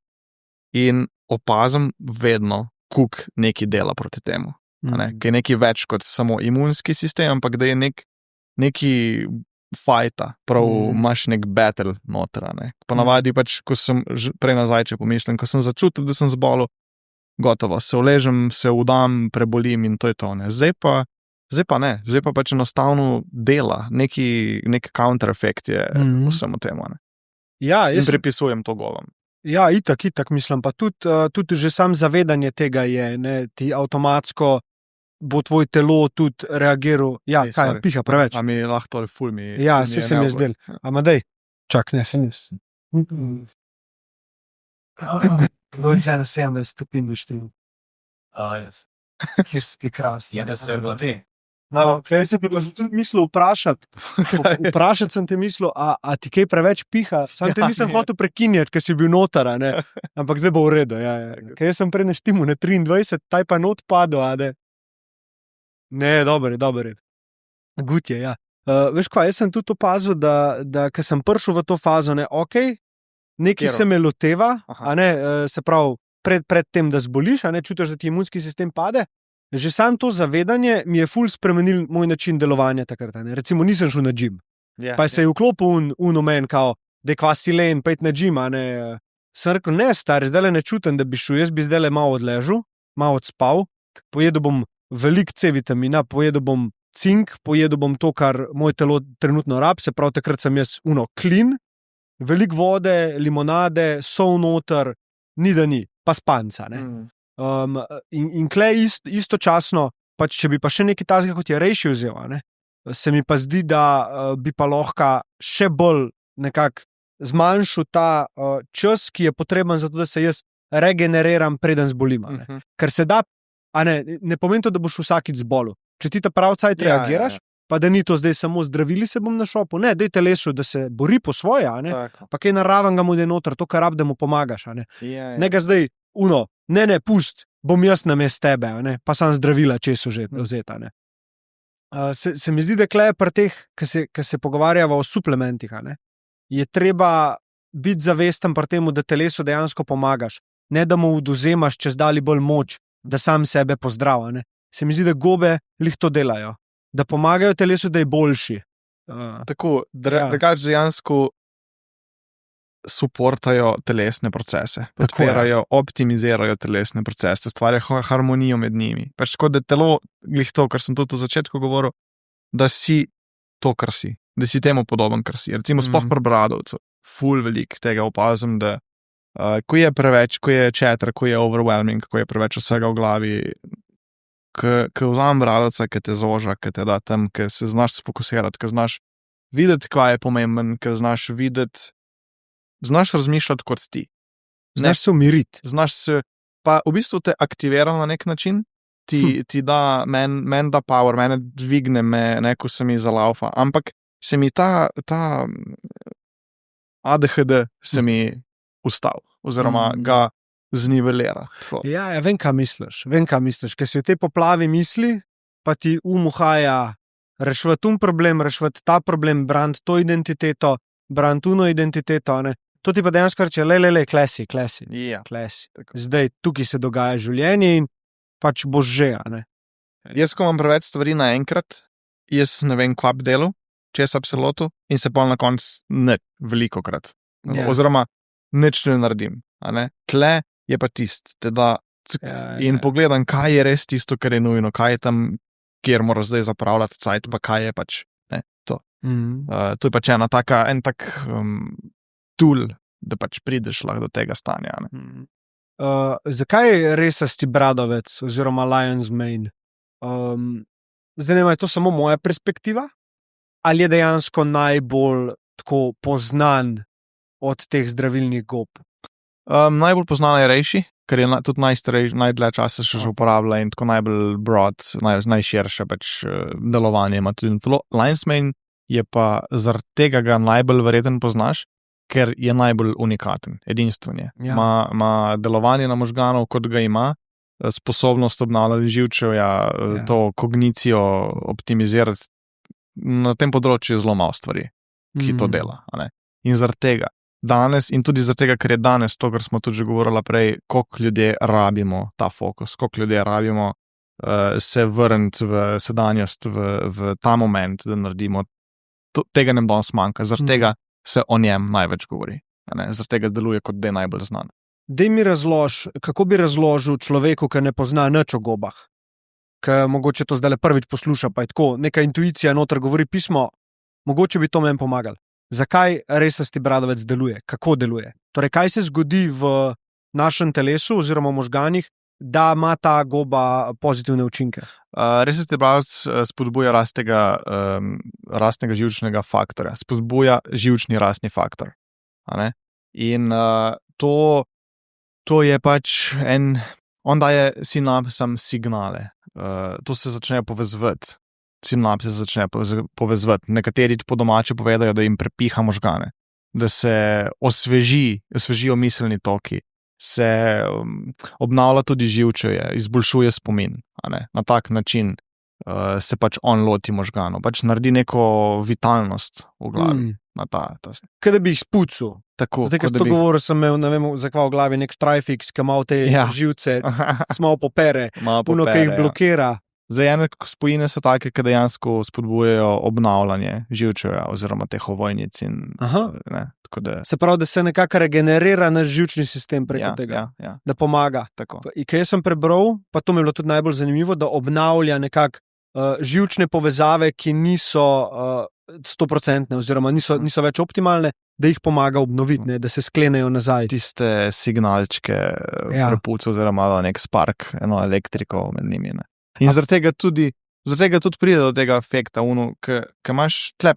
In opazim vedno, kuk neki dela proti temu. Ki je nekaj več kot samo imunski sistem, ampak da je neki fajta, prav imaš nek battle noter. Ponavadi pač, ko sem prej nazaj, če pomislim, ko sem začutil, da sem zbolel, gotovo, se uležem, se udam, prebolim in to je to. Zdaj pa ne, zdaj pa pač enostavno dela, nek counter-efekt je vsemu temu. Ja, in pripisujem to govom. Ja, itak, mislim, pa tudi že sam zavedanje tega je, ne, ti avtomatsko bo tvoj telo tudi reagiral. Ja, kaj, piha preveč. A mi lahko to ful mi... Ja, se mi je zdel. Ama dej, čak, ne, se nis. Dojče na 70 stopinj v štilu. Jaz. Kjer si krasni. Ja, da se vlade. No, kaj se bi tudi mislil vprašati. Vprašati sem te mislil, a ti kaj preveč piha? Sam te nisem hotel prekinjati, ker si bil notar, ne? Ampak zdaj bo v redu. Ja. Kaj jaz sem prej naštimu na 23, taj pa not padel, a ne? Ne, dober je. Gut je, ja. Veš kaj, jaz sem tudi opazil, da ker sem prišel v to fazo, ne, okej, nekaj se me loteva, a ne, se pravi, pred tem, da zboliš, a ne, čutiš, da ti imunski sistem pade. Že sam to zavedanje mi je ful spremenil moj način delovanja takrat. Ne. Recimo nisem šel na gym. Pa se je vklopil unomen, kao, da je kvasilen, pa je na gym, a ne. Sem rekel, ne, stari, zdaj ne čutim, da bi šel, jaz bi zdaj malo odležal, malo odspal, pojedel bom veliko C vitamina, pojedel bom cink, pojedel bom to, kar moj telo trenutno rab, se pravi, takrat sem jaz clean, veliko vode, limonade, sol noter, ni da ni, pa spanca, ne. In klej istočasno, pač če bi pa še nekaj takega, kot je rejši vzel, ne, se mi pa zdi, da bi pa lahko še bolj nekako zmanjšal ta čas, ki je potreben za to, da se jaz regeneriram, preden zbolim. Ker se da, ne pomeni to, da boš vsakič zbolel. Če ti ta prav cajt reagiraš, pa da ni to zdaj samo zdravili se bom našopil, ne, daj telesu, da se bori po svoje, pa kaj naraven ga mu je noter, to, kar rab, da mu pomagaš. Ne ga zdaj, ne, pust, bom jaz namest tebe, pa sam zdravila, če so že vzeta. Se mi zdi, da klej pri teh, ki se pogovarjava o suplementih, je treba biti zavesten pri temu, da telesu dejansko pomagaš, ne da mu odvzemaš čez dali bolj moč, da sam sebe pozdrav. Se mi zdi, da gobe lih to delajo, da pomagajo telesu, da je boljši. Tako, drugače dejansko suportajo telesne procese, podpirajo, optimizirajo telesne procese, stvarjajo harmonijo med njimi. Pač tako, da telo, glih to, kar sem tudi v začetku govoril, da si to, kar si, da si temu podoben, kar si. Recimo sploh pri bradovcu, ful velik tega opazim, da ko je preveč, ko je chatter, ko je overwhelming, ko je preveč vsega v glavi, ko vzamem bradovca, ki te zoža, ki te da tam, ki se znaš sfokusirati, ki znaš videti, kaj je pomemben, ki znaš videti, znaš razmišljati kot ti. Znaš se umiriti. Znaš se, pa v bistvu te aktivira na nek način, ti da, men da power, mene dvigne me, ko se mi zalaufa, ampak se mi ta ADHD se mi ustav, oziroma ga znivelira. Ja, vem, kaj misliš, ker si v tej poplavi misli, pa ti umuhaja rešvati problem, rešvati ta problem, brand to identiteto, brand tuno identiteto, to ti pa dejansko reče, klesi. Zdaj, tukaj se dogaja življenje in pač boš že, Jaz, ko imam preveč stvari naenkrat, jaz ne vem, kva bi delal, čez absoluto, in se pol na konc ne, velikokrat. Oziroma, nič ne naredim, Tle je pa tist, teda in pogledam, kaj je res tisto, kar je nujno, kaj je tam, kjer mora zdaj zapravljati cajt, pa kaj je pač, to. To je pač en tak tool, da pač prideš lahko do tega stanja. Zakaj je resasti bradovec oziroma lion's mane? Zdaj ne vem, je to samo moja perspektiva? Ali je dejansko najbolj tako poznan od teh zdravilnih gob? Najbolj poznan je rejši, ker je tudi najstarejši, najdlje časa še uporablja in tako najbolj broad, najširše pač delovanje ima tudi telo. Lion's mane je pa zaradi tega ga najbolj verjeten poznaš, ker je najbolj unikaten, edinstven je. Ima delovanje na možganov, kot ga ima, sposobnost obnavljati živčevja, to kognicijo optimizirati. Na tem področju je zelo malo stvari, ki to dela. In zaradi tega. danes in tudi zato, ker je danes to, kar smo tudi že govorili prej, koliko ljudje rabimo ta fokus, koliko ljudje rabimo se vrniti v sedanjost, v ta moment, da naredimo. Tega nam danes manjka, zaradi tega se o njem največ govori. Zaradi tega deluje kot da je najbolj znan. Dej mi razloži, kako bi razložil človeku, ki ne pozna nič o gobah, ki mogoče to zdaj prvič posluša, pa je tako, neka intuicija noter govori pismo, mogoče bi to meni pomagali. Zakaj resasti bradovec deluje? Kako deluje? Torej, kaj se zgodi v našem telesu oziroma v možganih, da ima ta goba pozitivne učinke? Resasti bradovec spodbuja rastnega živčnega faktorja, spodbuja živčni rastni faktor. In to je pač on daje sinapsam signale. To se začne povezovati. Sinapse se začne povezovati. Nekateri po domače povedajo, da jim prepiha možgane, da se osvežijo miselni toki, se obnavlja tudi živčevje, izboljšuje spomin. Na tak način se pač on loti možganov, pač naredi neko vitalnost v glavi. Kaj da bi jih spucal. Tako, zdaj, ko sem to govoril, sem imel, ne vem, zakaj v glavi nek Strifix, ki ima te živce, malo popere, puno, ki jih blokira. Zdaj, ene spojine so take, ki dejansko spodbujajo obnavljanje živčevja oziroma teh ovojnic. Se pravi, da se nekako regenerira naš živčni sistem preko tega, da pomaga. In kaj sem prebral, pa to mi je bilo tudi najbolj zanimivo, da obnavlja nekako živčne povezave, ki niso 100% oziroma niso več optimalne, da jih pomaga obnoviti, da se sklenejo nazaj. Tiste signalčke prepuca oziroma nek spark, eno elektriko med njimi. In zaradi tega tudi pride do tega efekta, ki imaš tle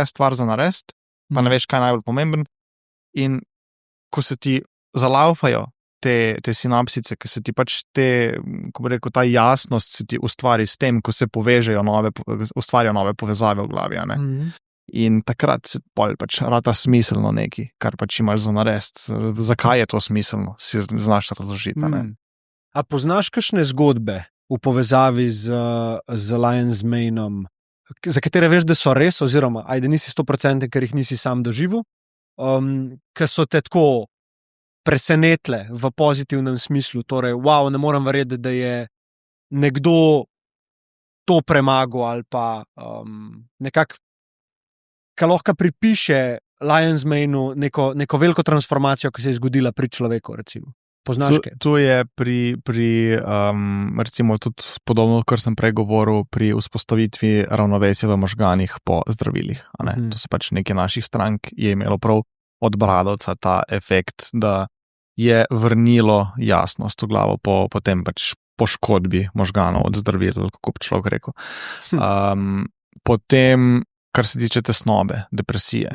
stvar za narediti, pa ne veš, kaj je najbolj pomemben. In ko se ti zalaufajo te sinapsice, ki se ti pač ko bi rekel, ta jasnost se ti ustvari s tem, ko se povežejo ustvarjajo nove povezave v glavi. In takrat se pač rata smiselno neki, kar pač imaš za narediti. Zakaj je to smiselno, si znaš razložiti. A poznaš kakšne zgodbe v povezavi z Lion's Maneom, za katere veš, da so res, oziroma ajde nisi 100%, ker jih nisi sam doživel, ki so te tako presenetle v pozitivnem smislu, torej, wow, ne morem verjeti, da je nekdo to premagal ali pa nekako, ki lahko pripiše Lion's Maneu neko veliko transformacijo, ki se je zgodila pri človeku, recimo. Poznaš kaj? To je pri recimo tudi podobno, kar sem prej govoril, pri vzpostavitvi ravnovesja v možganih po zdravilih. To se pač nekaj naših strank je imelo prav od Bradovca ta efekt, da je vrnilo jasnost v glavo potem pač poškodbi možganov od zdravil, kako bi človek rekel. Potem, kar se tiče tesnobe, depresije.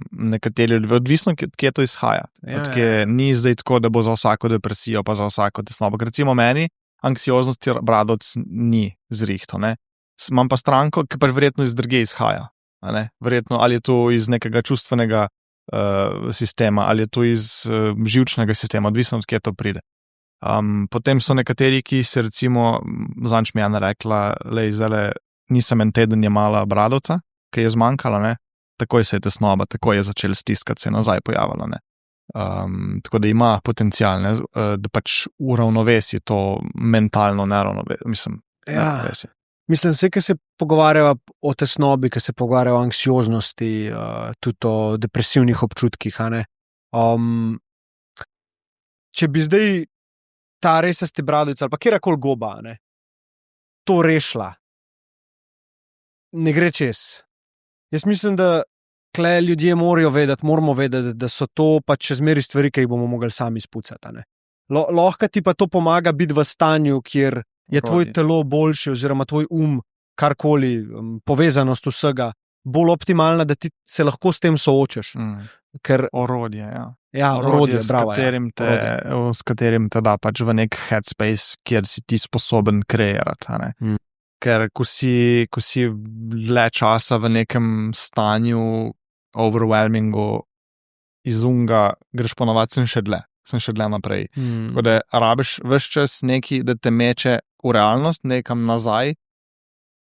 Nekateri ljudje, odvisno, kje to izhaja. Ni zdaj tako, da bo za vsako depresijo, pa za vsako tesnobo. Recimo meni, anksioznosti Bradovec ni zrihto. Imam pa stranko, ki pa verjetno iz drugje izhaja. Verjetno, ali je to iz nekega čustvenega sistema, ali je to iz živčnega sistema, odvisno, kje to pride. Potem so nekateri, ki se recimo, zanč mi Jana rekla, zdaj nisem en teden jemala Bradovca, ki je zmanjkala, takoj se je tesnoba, takoj je začel stiskati, se je nazaj pojavila. Tako da ima potencial, da pač uravnovesi to mentalno neravnovesje. Mislim, ki se pogovarjava o tesnobi, ki se pogovarjava o anksioznosti, tudi o depresivnih občutkih. Če bi zdaj ta resasti Bradovec ali pa kjerkoli goba to rešila, ne gre čez. Jaz mislim, da tle ljudje moramo vedeti, da so to pač še zmeri stvari, ki jih bomo mogli sami spucati. Lahko ti pa to pomaga biti v stanju, kjer je tvoj telo boljše oziroma tvoj karkoli, povezanost vsega, bolj optimalna, da ti se lahko s tem soočaš. Orodje, orodje, bravo. S katerim te da pač v nek headspace, kjer si ti sposoben kreirati. Ker ko si dlje časa v nekem stanju overwhelmingu izunga, greš ponovadi sem še dlje naprej. Tako da rabiš ves čas neki, da te meče v realnost, nekam nazaj,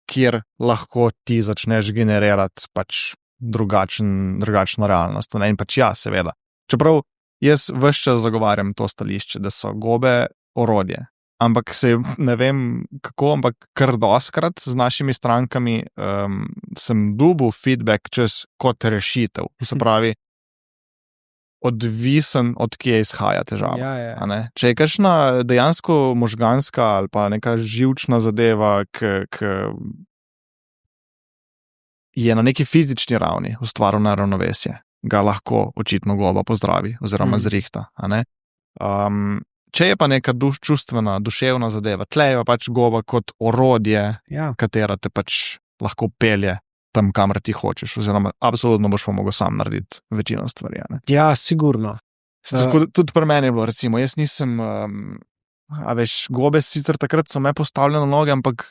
kjer lahko ti začneš generirati pač drugačno realnost. Ne? In pač ja, seveda. Čeprav jaz ves čas zagovarjam to stališče, da so gobe orodje. Ampak ne vem kako, ampak kar doskrat z našimi strankami sem dobil feedback čez kot rešitev. Se pravi, odvisen od kje izhaja težava. Ja. Če je kakšna dejansko možganska ali pa neka živčna zadeva, ki je na neki fizični ravni ustvaril neravnovesje, ga lahko očitno goba pozdravi oziroma zrihta. Če je pa neka čustvena, duševna zadeva, tle je pač goba kot orodje, katera te pač lahko pelje tam, kamor ti hočeš, oziroma absolutno boš pa mogel sam narediti večino stvari. Ja, sigurno. Tudi pri meni je bilo, recimo, jaz nisem, gobe sicer takrat so me postavljene na noge, ampak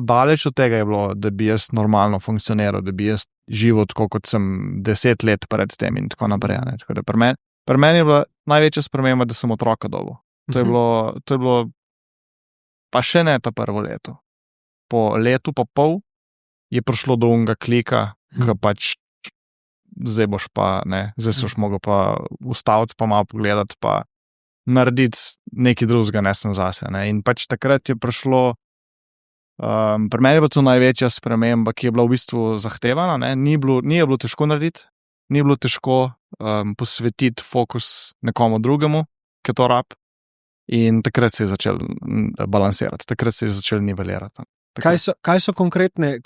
daleč od tega je bilo, da bi jaz normalno funkcioniral, da bi jaz živel tako, kot sem 10 let pred tem in tako naprej. Tako da pri meni je bila največja sprememba, da sem otroka dobil. To je bilo pa še ne ta prvo leto. Po letu pa pol je prišlo do unga klika, ki pač zdaj boš pa, zdaj si boš mogel pa ustaviti, pa malo pogledati, pa narediti nekaj drugega, ne sem zase. In pač takrat je prišlo, pri meni je bila to največja sprememba, ki je bila v bistvu zahtevana, ni je bilo težko narediti, ni bilo težko posvetiti fokus nekomu drugemu, ki to rab. In takrat se je začel balansirati, takrat se je začel nivelirati. Kaj so konkretne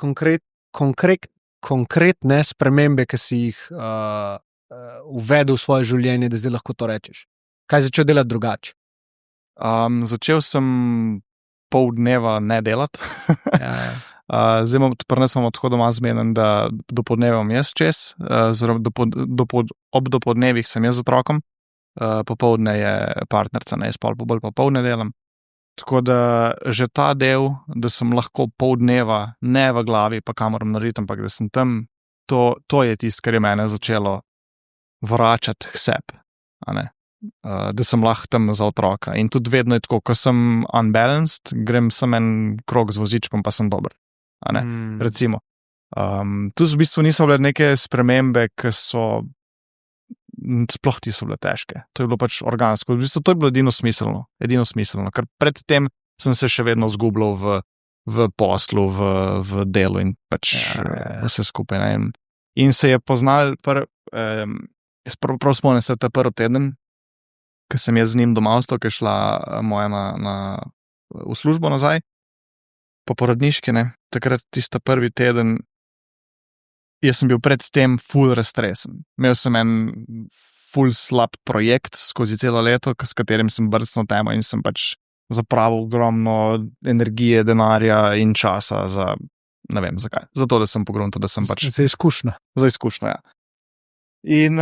spremembe, ki si jih uvedel v svoje življenje, da zdaj lahko to rečeš? Kaj si začel delati drugače? Začel sem pol dneva ne delati. Zdaj pri nas imamo tako doma zmeden, da dopoldneva imam jaz čez, ob dopoldnevih sem jaz z otrokom, popoldne je partnerca, jaz bolj popoldne delam. Tako da že ta del, da sem lahko pol dneva ne v glavi, pa kam moram narediti, ampak da sem tam, to je tisto, kar je mene začelo vračati k sebi. Da sem lahko tam za otroka. In tudi vedno je tako, ko sem unbalanced, grem sem en krog z vozičkom, pa sem dober. Recimo. Tu v bistvu niso bile neke spremembe, ki so sploh niso bile težke. To je bilo pač organsko. V bistvu to je bilo edino smiselno, ker predtem sem se še vedno zgubljal v poslu, v delu in pač vse skupaj. In se je poznal, jaz prav spomnim se ta prvi teden, ko sem jaz z njim doma ostal, ko je šla moja v službo nazaj, po porodniški, takrat tista prvi teden, jaz sem bil predtem ful raztresen. Imel sem en ful slab projekt skozi celo leto, s katerim sem brcnil temo in sem pač zapravil ogromno energije, denarja in časa za, ne vem zakaj, zato da sem pogruntal, da sem pač... Za izkušnjo. Za izkušnjo, ja. In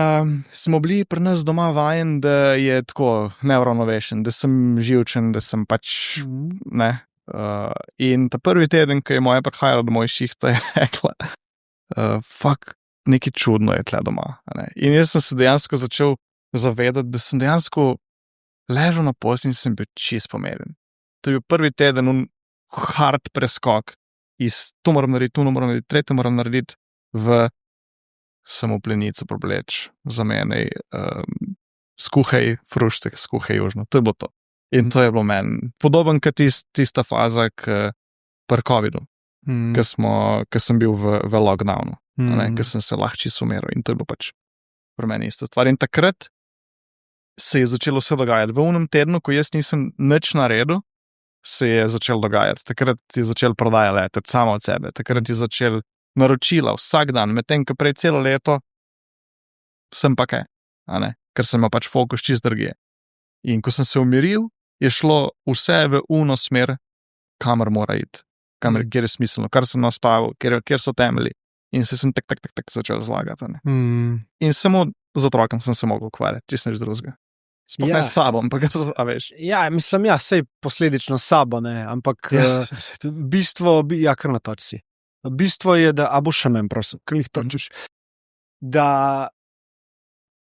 smo bili pri nas doma vajen, da je tako neuravnovešen, da sem živčen, da sem pač, in ta prvi teden, ko je moja prihajala do moj šihta, je rekla, nekaj čudno je tle doma. In jaz sem se dejansko začel zavedati, da sem dejansko ležal na posli in sem bil čist pomirjen. To je bil prvi teden hard preskok iz to moram narediti, tretje moram narediti v samo plenico probleč, zamenjaj, skuhaj fruštek, skuhaj južno. To je bilo to. In to je bilo meni podoben kot tista faza pri covidu, ko sem bil v lockdownu, ko sem se lahko čisto umiral in to je bilo pač pri meni ista stvar. In takrat se je začelo vse dogajati. V unem tednu, ko jaz nisem nič naredil, se je začel dogajati. Takrat je začel prodaja leteti samo od sebe. Takrat je začel naročila vsak dan, medtem ko prej celo leto sem pa kaj, ker sem imel pač fokus čist drugje. In ko sem se umiril, je šlo vse v uno smer, kamor mora iti, kjer je smiselno, kar sem nastavil, kjer so temelji. In se sem tak začel zlagati. In samo z otrokom sem se mogel ukvarjati, čisto nič drugega. Sploh ne s sabo, ampak veš. Ja, mislim, sej posledično s sabo, ampak bistvo, kar na točci. Bistvo je, da, a boš še men, prosim, kaj jih točiš, da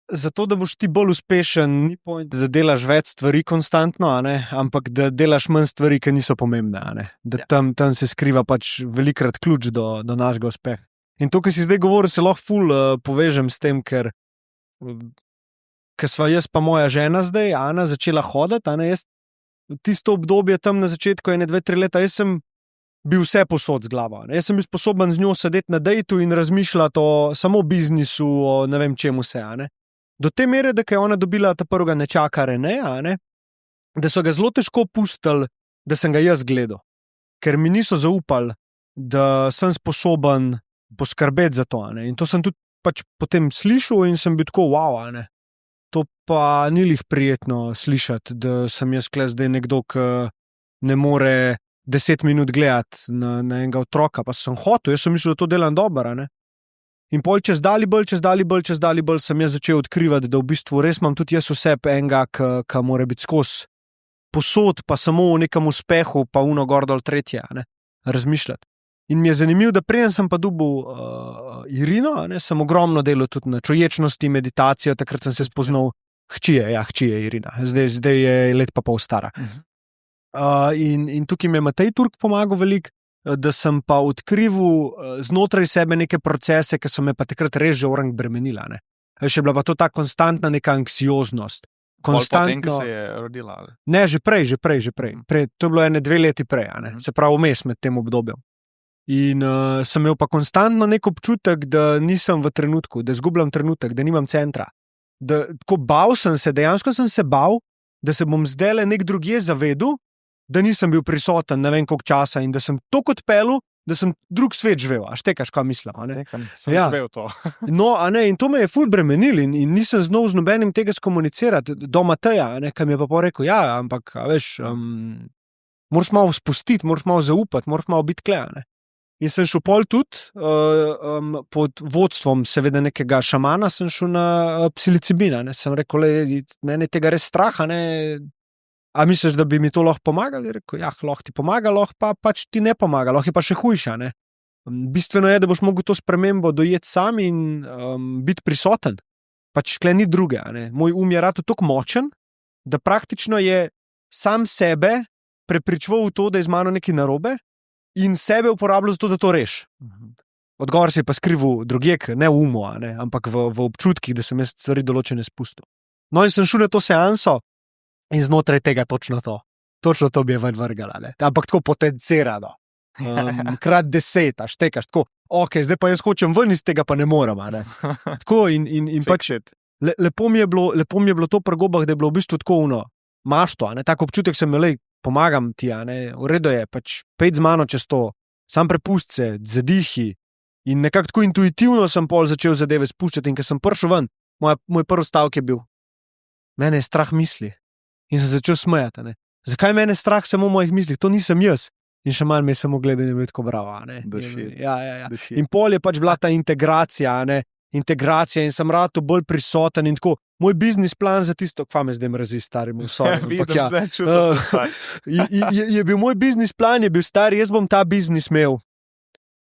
zato, da boš ti bolj uspešen, ni point, da delaš več stvari konstantno, ampak da delaš manj stvari, ki niso pomembne, da tam se skriva pač velikrat ključ do našega uspeha. In to, kar si zdaj govoril, se lahko ful povežem s tem, ker sva jaz pa moja žena zdaj, Ana, začela hoditi, jaz tisto obdobje tam na začetku, 1-2-3 leta, jaz sem bil vse posod z glavo. Jaz sem bil sposoben z njo sedeti na dejtu in razmišljati o samo biznisu, o ne vem čemu vse. Do te mere, da je ona dobila ta prvega nečaka Reneja, da so ga zelo težko pustili, da sem ga jaz gledal. Ker mi niso zaupali, da sem sposoben poskrbeti za to. In to sem tudi pač potem slišal in sem bil tako, wow, to pa ni lih prijetno slišati, da sem jaz zdaj nekdo, ki ne more 10 minut gledati na enega otroka, pa sem hotel, jaz sem mislil, da to delam dobro. In pol čez dalj bolj sem jaz začel odkrivati, da v bistvu res imam tudi jaz vse enega, ki mora biti skozi posod, pa samo v nekem uspehu, pa uno gor dol tretje, razmišljati. In mi je zanimivo, da preden sem pa dobil Irino, sem ogromno delal tudi na čuječnosti, meditacijo, takrat sem se spoznal, hči je Irina, zdaj je let pa pol stara. In tukaj mi je Matej Turk pomagal veliko, da sem pa odkrival znotraj sebe neke procese, ki so me pa takrat res že orang bremenila. Še bila pa to ta konstantna neka anksioznost. Potem, ko se je rodila? Ne, že prej. To je bilo 1-2 leti prej, se pravi vmes med tem obdobjem. In sem imel pa konstantno nek občutek, da nisem v trenutku, da izgubljam trenutek, da nimam centra. Tako bal sem se, dejansko sem se bal, da se bom zdajle nek drugje zavedel, da nisem bil prisoten ne vem koliko časa in da sem toliko odpeljal, da sem drug svet živel. A štekaš, kaj mislim? Sem živel to. No, in to me je ful bremenil in nisem znal z nobenim tega skomunicirati do Mateja, ki mi je pa rekel, ampak, veš, moraš malo spustiti, moraš malo zaupati, moraš malo biti klej. In sem šel pol tudi pod vodstvom seveda nekega šamana, sem šel na psilocibin. Sem rekel, mene je tega res straha, a misliš, da bi mi to lahko pomagali? Rekel, lahko ti pomaga, lahko pa pač ti ne pomaga, lahko je pa še hujša. Bistveno je, da boš mogel to spremembo dojeti sam in biti prisoten. Pač tukaj ni druge. Moj je rad toliko močen, da praktično je sam sebe prepričval v to, da je z mano nekaj narobe, in sebe uporabljal za to, da to reši. Odgovor se je pa skrival drugje, ne v umu, ampak v občutkih, da sem jaz stvari določene spustil. No in sem šel na to seanso in znotraj tega točno to bi je ven vrgala. Ampak tako potencirano. Krat 10, štekaš tako, zdaj pa jaz hočem ven iz tega, pa ne moram. Tako in pač lepo mi je bilo to pri gobah, da je bilo v bistvu tako mašto, tak občutek sem imel, pomagam ti, v redu je, pač pejt z mano čez to, sam prepusti se, zadihi in nekako tako intuitivno sem pol začel zadeve spuščati in ko sem prišel ven, moj prvi stavek je bil, mene je strah misli in sem začel smejati, zakaj mene je strah samo mojih misli, to nisem jaz in še malo me je samo gledal in je bil tako bravo, in pol je pač bila ta integracija in sem rad bolj prisoten in tako. Moj biznis plan za tisto, kva me zdaj mrazi starim vsem. Je bil moj biznis plan, je bil star, jaz bom ta biznis imel,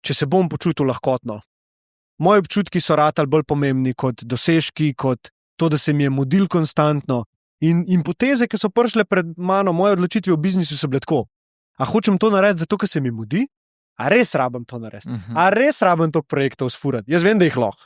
če se bom počutil lahkotno. Moji občutki so ratali bolj pomembni kot dosežki, kot to, da se mi je mudil konstantno. In poteze, ki so prišle pred mano, moje odločitve v biznisu so bile tako. A hočem to narediti zato, ker se mi mudi? A res rabim to narediti? A res rabim toliko projektov sfurati? Jaz vem, da jih lahko.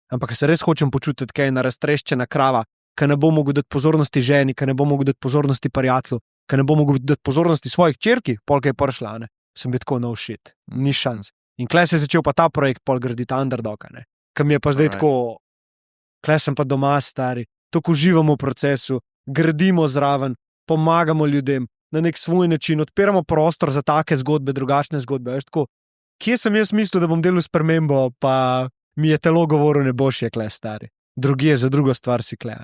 Ampak se res hočem počutiti, kaj je ena raztreščena krava, ki ne bo mogel dati pozornosti ženi, ki ne bo mogel dati pozornosti prijatelju, ki ne bo mogel dati pozornosti svojih čerki, polk je prišla, sem bil tako no shit, ni šans. In klej se je začel pa ta projekt pol graditi Underdog, ki mi je pa zdaj tako, klej sem pa doma stari, tako uživamo v procesu, gradimo zraven, pomagamo ljudem na nek svoj način, odpiramo prostor za take zgodbe, drugačne zgodbe. Veš, tako, kje sem jaz mislil, da bom delal spremembo, pa mi je telo govoril, ne boš je klej stari. Drugje za drugo stvar si klej,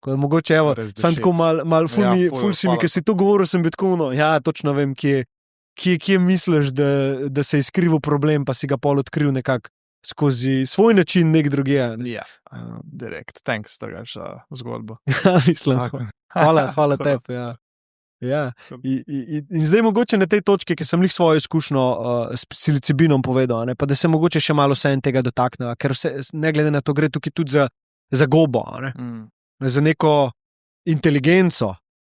Mogoče, sem tako mal ful si mi, ki si to govoril, sem bil tako, točno vem, kje misliš, da se je skrival problem, pa si ga pol odkril nekako skozi svoj način nek drugje. Direkt. Thanks, drugač za zgodbo. Mislim. Hvala tebi, In zdaj mogoče na tej točki, ki sem jih svojo izkušnjo s psilocibinom povedal, pa da se mogoče še malo vse en tega dotakneva, ker ne glede na to gre tukaj tudi za gobo, za neko inteligenco,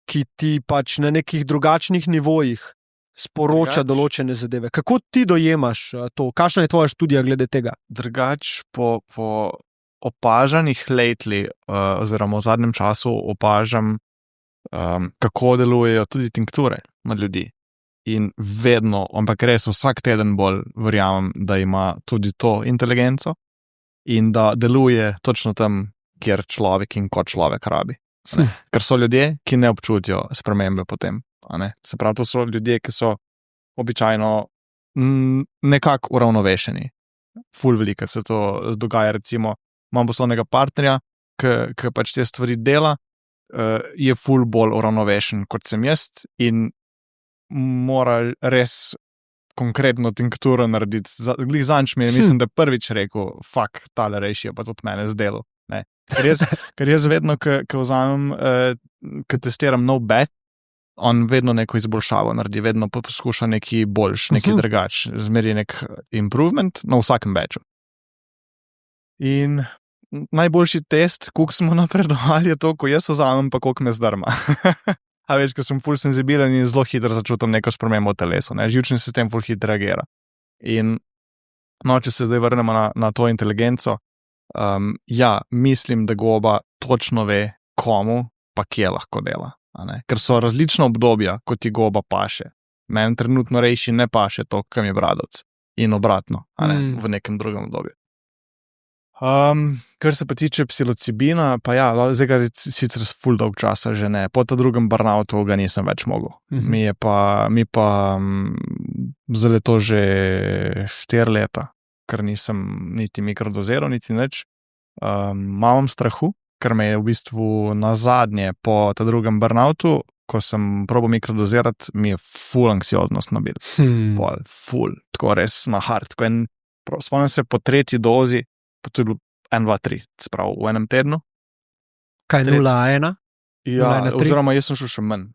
ki ti pač na nekih drugačnih nivojih sporoča določene zadeve. Kako ti dojemaš to? Kakšna je tvoja študija glede tega? Drugač po opažanjih lately, oziroma v zadnjem času opažam, kako delujejo tudi tinkture na ljudi. In vedno, ampak res vsak teden bolj verjamem, da ima tudi to inteligenco in da deluje točno tam, kjer človek in kot človek rabi. Ker so ljudje, ki ne občutijo spremembe potem. Se pravi, to so ljudje, ki so običajno nekako uravnovešeni. Ful veliko se to dogaja, recimo, imam poslovnega partnerja, ki pač te stvari dela, je ful bolj uravnovešen kot sem jaz in mora res konkretno tinkturo narediti. Glih zanč mi je, mislim, da prvič rekel, fuck, tale rejši je pa tudi mene zdelo. Ker jaz vedno, ko vzamem, ko testiram nov batch, on vedno neko izboljšavo naredi, vedno poskuša neki boljš, neki drugač, zmeri nek improvement na vsakem batchu. In najboljši test, koliko smo napredovali, je to, ko jaz vzamem, pa koliko me zdrma. A veš, ko sem ful senzibilen in zelo hitro začutim neko spremembo v telesu, živčni sistem ful hitro reagira. In če se zdaj vrnemo na to inteligenco, mislim, da goba točno ve, komu pa kje lahko dela. Ker so različna obdobja, ko ti goba paše. Meni trenutno rejši ne paše to, kam je bradovc. In obratno, v nekem drugem obdobju. Kar se pa tiče psilocibina, pa ja, zdaj ga sicer ful dolg časa že ne. Po ta drugem burnoutu ga nisem več mogel. Mi pa zdaj to že 4 leta, ker nisem niti mikrodoziral, niti nič. Imam strahu, ker me je v bistvu nazadnje po ta drugem burnoutu, ko sem probal mikrodozirati, mi je ful anksioznost nabil. Ful, tako res na hard. Spomnim se po 3. dozi, pa to je bilo 1, 2, 3, sprav v enem tednu. Kaj, 0,1? Ja, oziroma jaz sem šel še manj.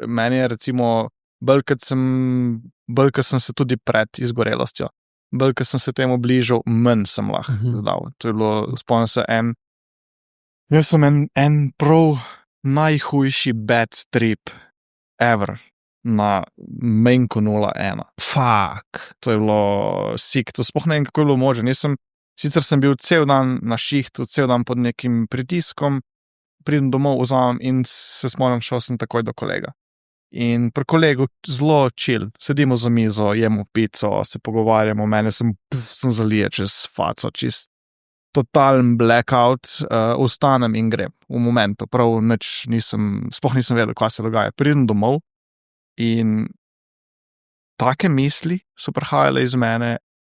Meni je recimo, bolj kot sem se tudi pred izgorelostjo, bolj kot sem se temu bližal, manj sem lahko dodal. To je bilo, spomnim se, jaz sem en prav najhujši bad trip ever na menjko 0,1. Fuck. To je bilo sick, to sploh ne vem, kako je bilo možno. Sicer sem bil cel dan na šihtu, cel dan pod nekim pritiskom, pridem domov, vzamem in se spomnim, šel sem takoj do kolega. In pri kolegu zelo chill, sedimo za mizo, jemo pico, se pogovarjamo, mene sem zalije čez faco, čist totalen blackout, vstanem in grem v momentu, prav nič sploh nisem vedel, kaj se dogaja. Pridem domov in take misli so prihajale iz mene,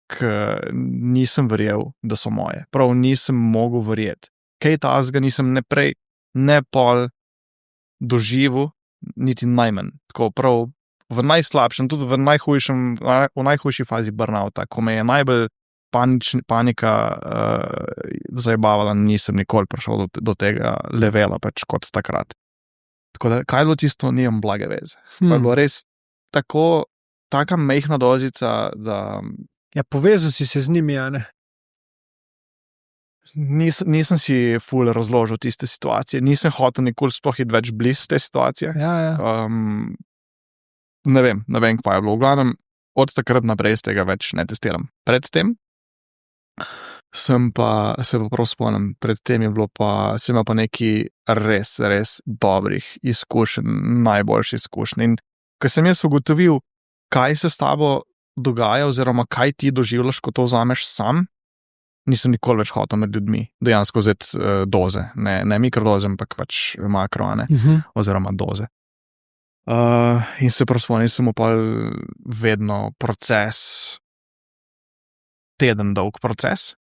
ker nisem verjel, da so moje. Prav nisem mogel verjeti. Kaj tazga nisem ne prej, ne pol doživel, niti najmanj. Tako prav v najslabšem, tudi v najhujši fazi burnouta, ko me je najbolj panika zajebavala, nisem nikoli prišel do tega levela pač kot takrat. Tako da, kaj je bilo tisto, nimam blage veze. Pa je bilo res taka mehna dozica, da ja, povezal si se z njimi, a ne? Nisem si ful razložil tiste situacije, nisem hotel nikoli sploh iti več blizu te situacije. Ja. Ne vem, kaj je bilo. V glavnem, od takrat naprej z tega več ne testiram. Predtem se pa prav spomnim, predtem je bilo sem imel pa neki res, res dobrih izkušenj, najboljši izkušnji. In ko sem jaz ugotovil, kaj se s tabo dogaja, oziroma kaj ti doživljaš, ko to vzameš sam, nisem nikoli več hotel med ljudmi dejansko vzeti doze, ne mikrodoze, ampak pač makrone, oziroma doze. In se prav spomnim, sem upal vedno proces, teden dolg proces,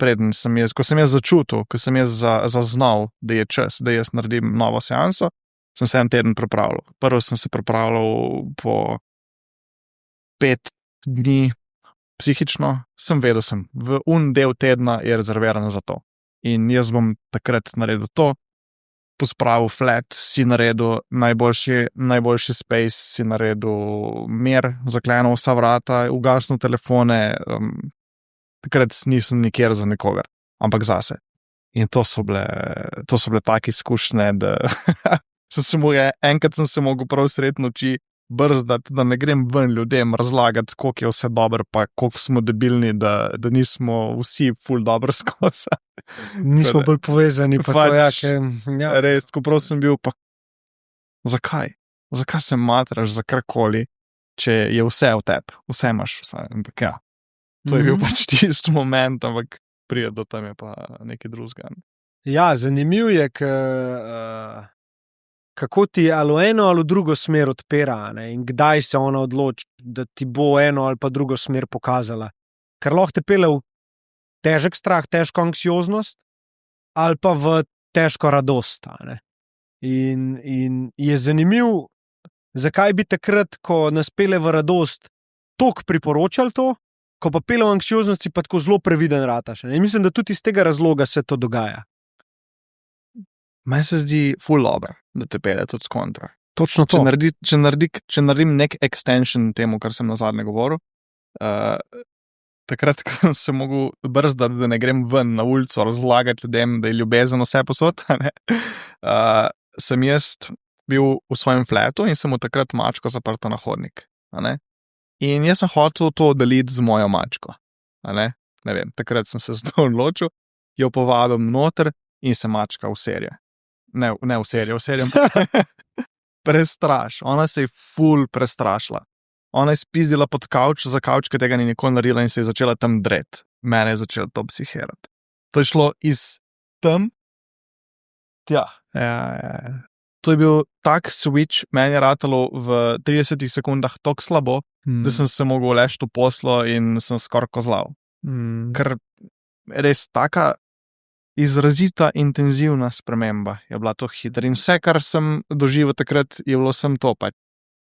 ko sem jaz začutil, ko sem jaz zaznal, da je čas, da jaz naredim novo seanso, sem se en teden pripravljal. Prvo sem se pripravljal po 5 dni psihično, sem vedel, v del tedna je rezervirano za to. In jaz bom takrat naredil to, pospravil flat, si naredil najboljši space, si naredil mir, zaklenil vsa vrata, ugasnil telefone, takrat nisem nikjer za nikogar, ampak zase. In to so bile take izkušnje, da enkrat sem se mogel prav sreti noči brzdati, da ne grem ven ljudem razlagati, koliko je vse dobro, pa koliko smo debilni, da nismo vsi ful dobro skozi. Nismo bolj povezani, pa to Pač, ja. Res, ko prav sem bil, pa zakaj? Zakaj se matraš za karkoli, če je vse v tebi, vse imaš, vse. Ampak ja, to je bil pač tisti moment, ampak pride do tam je pa nekaj drugega. Ja, zanimivo je, kako ti ali v eno ali v drugo smer odpira, ne? In kdaj se ona odloči, da ti bo eno ali pa drugo smer pokazala. Ker lahko te pele v težek strah, težko anksioznost ali pa v težko radost. Ne? In je zanimivo, zakaj bi takrat, ko nas pele v radost, toliko priporočali to, ko pa pele v anksioznosti, pa tako zelo previden rataš. Ne? In mislim, da tudi iz tega razloga se to dogaja. Meni se zdi ful dobro, da te pele tudi s kontra. Točno to. Če naredim nek extension temu, kar sem nazadnje govoril, takrat, ko sem mogel brzdati, da ne grem ven na ulico razlagati ljudem, da je ljubezen vse posod, sem jaz bil v svojem fletu in sem mu takrat mačko zaprta na hodnik. In jaz sem hotel to deliti z mojo mačko. Ne vem, takrat sem se zato odločil, jo povabim noter in se mačka userja. Ne userja, prestraš. Ona se je ful prestrašila. Ona je spizdila pod kavč, za kavč, ki tega ni nikoli naredila in se je začela tam dret. Mene je začela to psihirati. To je šlo iz tam tja. Ja. To je bil tak switch, meni je ratalo v 30 sekundah tako slabo, da sem se mogel leči v poslo in sem skoraj kozlal. Ker res taka izrazita, intenzivna sprememba je bila to hitra. In vse, kar sem doživel takrat, je bilo sem to, pa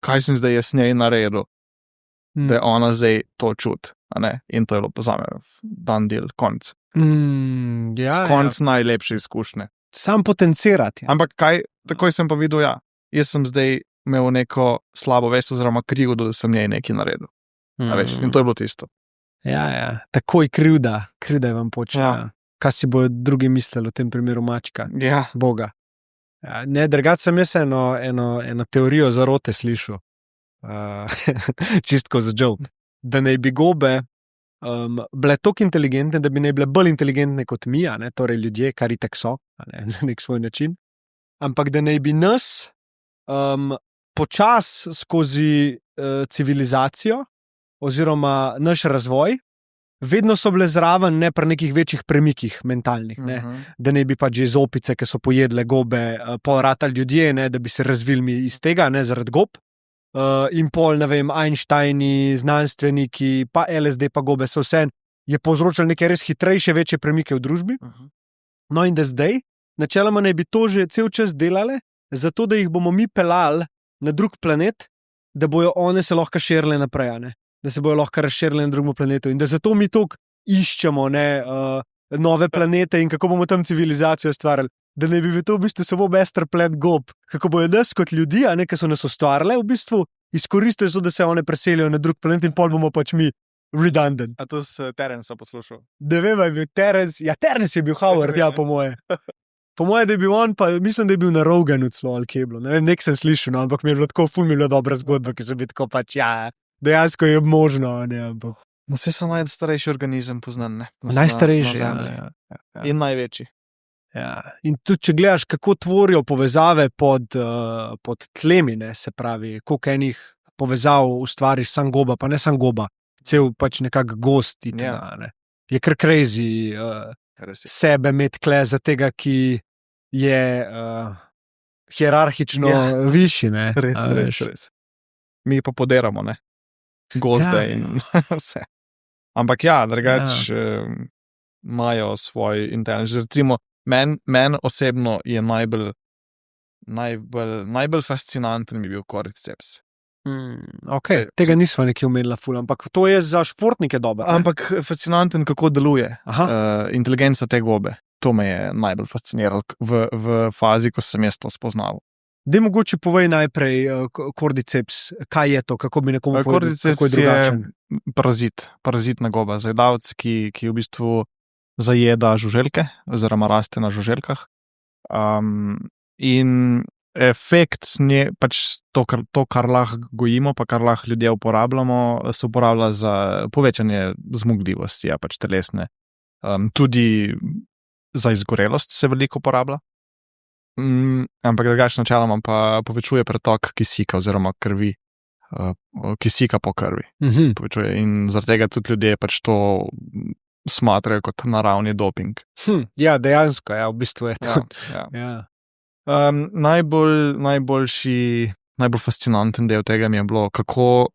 kaj sem zdaj jaz njej naredil, da je ona zdaj to čut. In to je bilo za me dan del, konc. Konc najlepše izkušnje. Sam potencirati. Ampak kaj, takoj sem pa videl, jaz sem zdaj imel neko slabo vest oziroma krivdo, da sem njej nekaj naredil. In to je bilo tisto. Ja, takoj krivda je vam počela. Ja. Kaj si bojo drugi mislili v tem primeru mačka? Ja. Boga. Ja, ne, drugače sem jaz eno teorijo zarote slišal. Čistko za joke. Da naj bi gobe bile toliko inteligentne, da bi naj bile bolj inteligentne kot mi, torej ljudje, kar itak so, na nek svoj način. Ampak da naj bi nas počas skozi civilizacijo oziroma naš razvoj vedno so bile zraven, ne pri nekih večjih premikih mentalnih, ne? Da ne bi pač že iz opice, ki so pojedle gobe, pol ratali ljudje, ne? Da bi se razvili iz tega, ne? Zaradi gob. In pol, ne vem, Einsteini, znanstveniki, pa LSD, pa gobe so vse, je povzročilo neke res hitrejše, večje premike v družbi. No in da zdaj, načeloma naj bi to že cel čas delale, zato da jih bomo mi pelali na drug planet, da bojo one se lahko širile naprej, ne? Da se bojo lahko razširile na drugem planetu in da zato mi toliko iščemo nove planete in kako bomo tam civilizacijo ustvarjali. Da ne bi bil to v bistvu samo master plan gob, kako bojo nas kot ljudi, ki so nas ustvarile, v bistvu izkoristili to, da se one preselijo na drug planet in pol bomo pač mi redundant. A to s Terensa poslušal? Ne vem, je bil Terence, Terence je bil Howard, po moje. Po moje, da je bil on, pa mislim, da je bil na Roganu celo ali kje bilo. Ne vem, nek sem slišal, ampak mi je bilo tako ful, mi je bila dobra zgodba, ki so bili tako pač, dejansko je možno, ampak. No, vse so najstarejši organizem poznan, ne? Najstarejši, ja. In največji. Ja. In tudi, če gledaš, kako tvorijo povezave pod tlemi, ne, se pravi, koliko enih povezav ustvari sam goba, pa ne sam goba, cel pač nekak gost ne. Je kar crazy sebe imeti kle za tega, ki je hierarhično višji, ne. Res. Mi pa poderamo, ne. Gozde in vse. Ampak drugač imajo svoj intelligence. Recimo, men osebno je najbolj fascinanten mi bil Cordyceps. Tega nisva nekje omenila ful, ampak to je za športnike dobro. Ampak fascinanten, kako deluje inteligenca te gobe. To me je najbolj fasciniralo v fazi, ko sem jaz to spoznal. Daj mogoče povej najprej Cordyceps, kaj je to, kako bi nekomu povedal, kako je drugačen. Parazitna goba, zajedavec, ki v bistvu zajeda žuželke, oziroma raste na žuželkah. In efekt pač to, kar lahko gojimo, pa kar lahko ljudje uporabljamo, se uporablja za povečanje zmogljivosti, ja, pač telesne. Tudi za izgorelost se veliko uporablja. Ampak drugače načeloma pa povečuje pretok kisika oziroma krvi, kisika po krvi. Povečuje. In zaradi tega tudi ljudje pač to smatrajo kot naravni doping. Ja, dejansko, ja, v bistvu je to. Ja. Najbolj fascinanten del tega mi je bilo, kako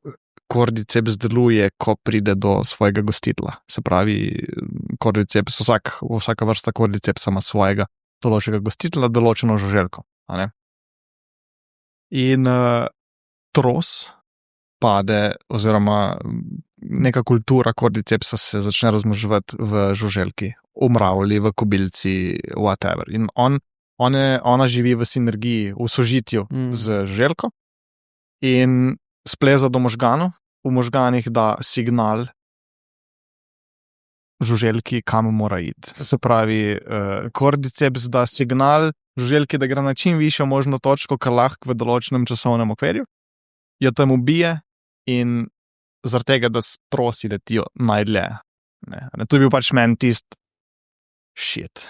kordyceps deluje, ko pride do svojega gostitla. Se pravi, kordyceps, vsaka vrsta kordycepsa ima svojega določenega gostitla, določeno žuželko. In tros pade, oziroma neka kultura kordycepsa se začne razmnoževati v žuželki, v mravlji, v kobilci, whatever. In ona živi v sinergiji, v sožitju z žuželko in spleza do možganov, v možganih da signal žuželki, kam mora iti. Se pravi, kordyceps da signal žuželki, da gre na čim višjo možno točko, kar lahko v določenem časovnem okvirju, jo tam ubije in zaradi tega, da trosi letijo najdlje. To je bil pač meni tist shit.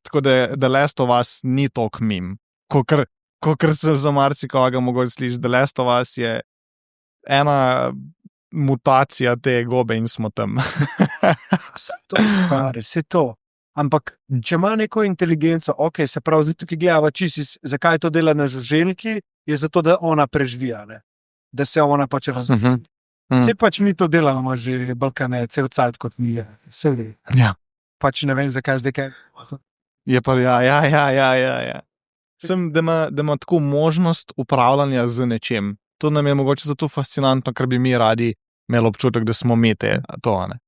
Tako da The Last of Us ni tok mim, kakor se za marsikoga mogoče sliši. The Last of Us je ena mutacija te gobe in smo tam. Vse to. Ampak, če ima neko inteligenco, ok, se pravi, zdaj tukaj gledava zakaj to dela na žuželki, je zato, da ona preživija, ne? Da se ona pač razumije. Vse pač mi to delamo že Balkane, cel cajt kot mi je. Vse ve. Ja. Pač ne vem, zakaj zdaj kaj. Je pa, ja. Da ima tako možnost upravljanja z nečem. To nam je mogoče zato fascinantno, ker bi mi radi imeli občutek, da smo mi to, ne.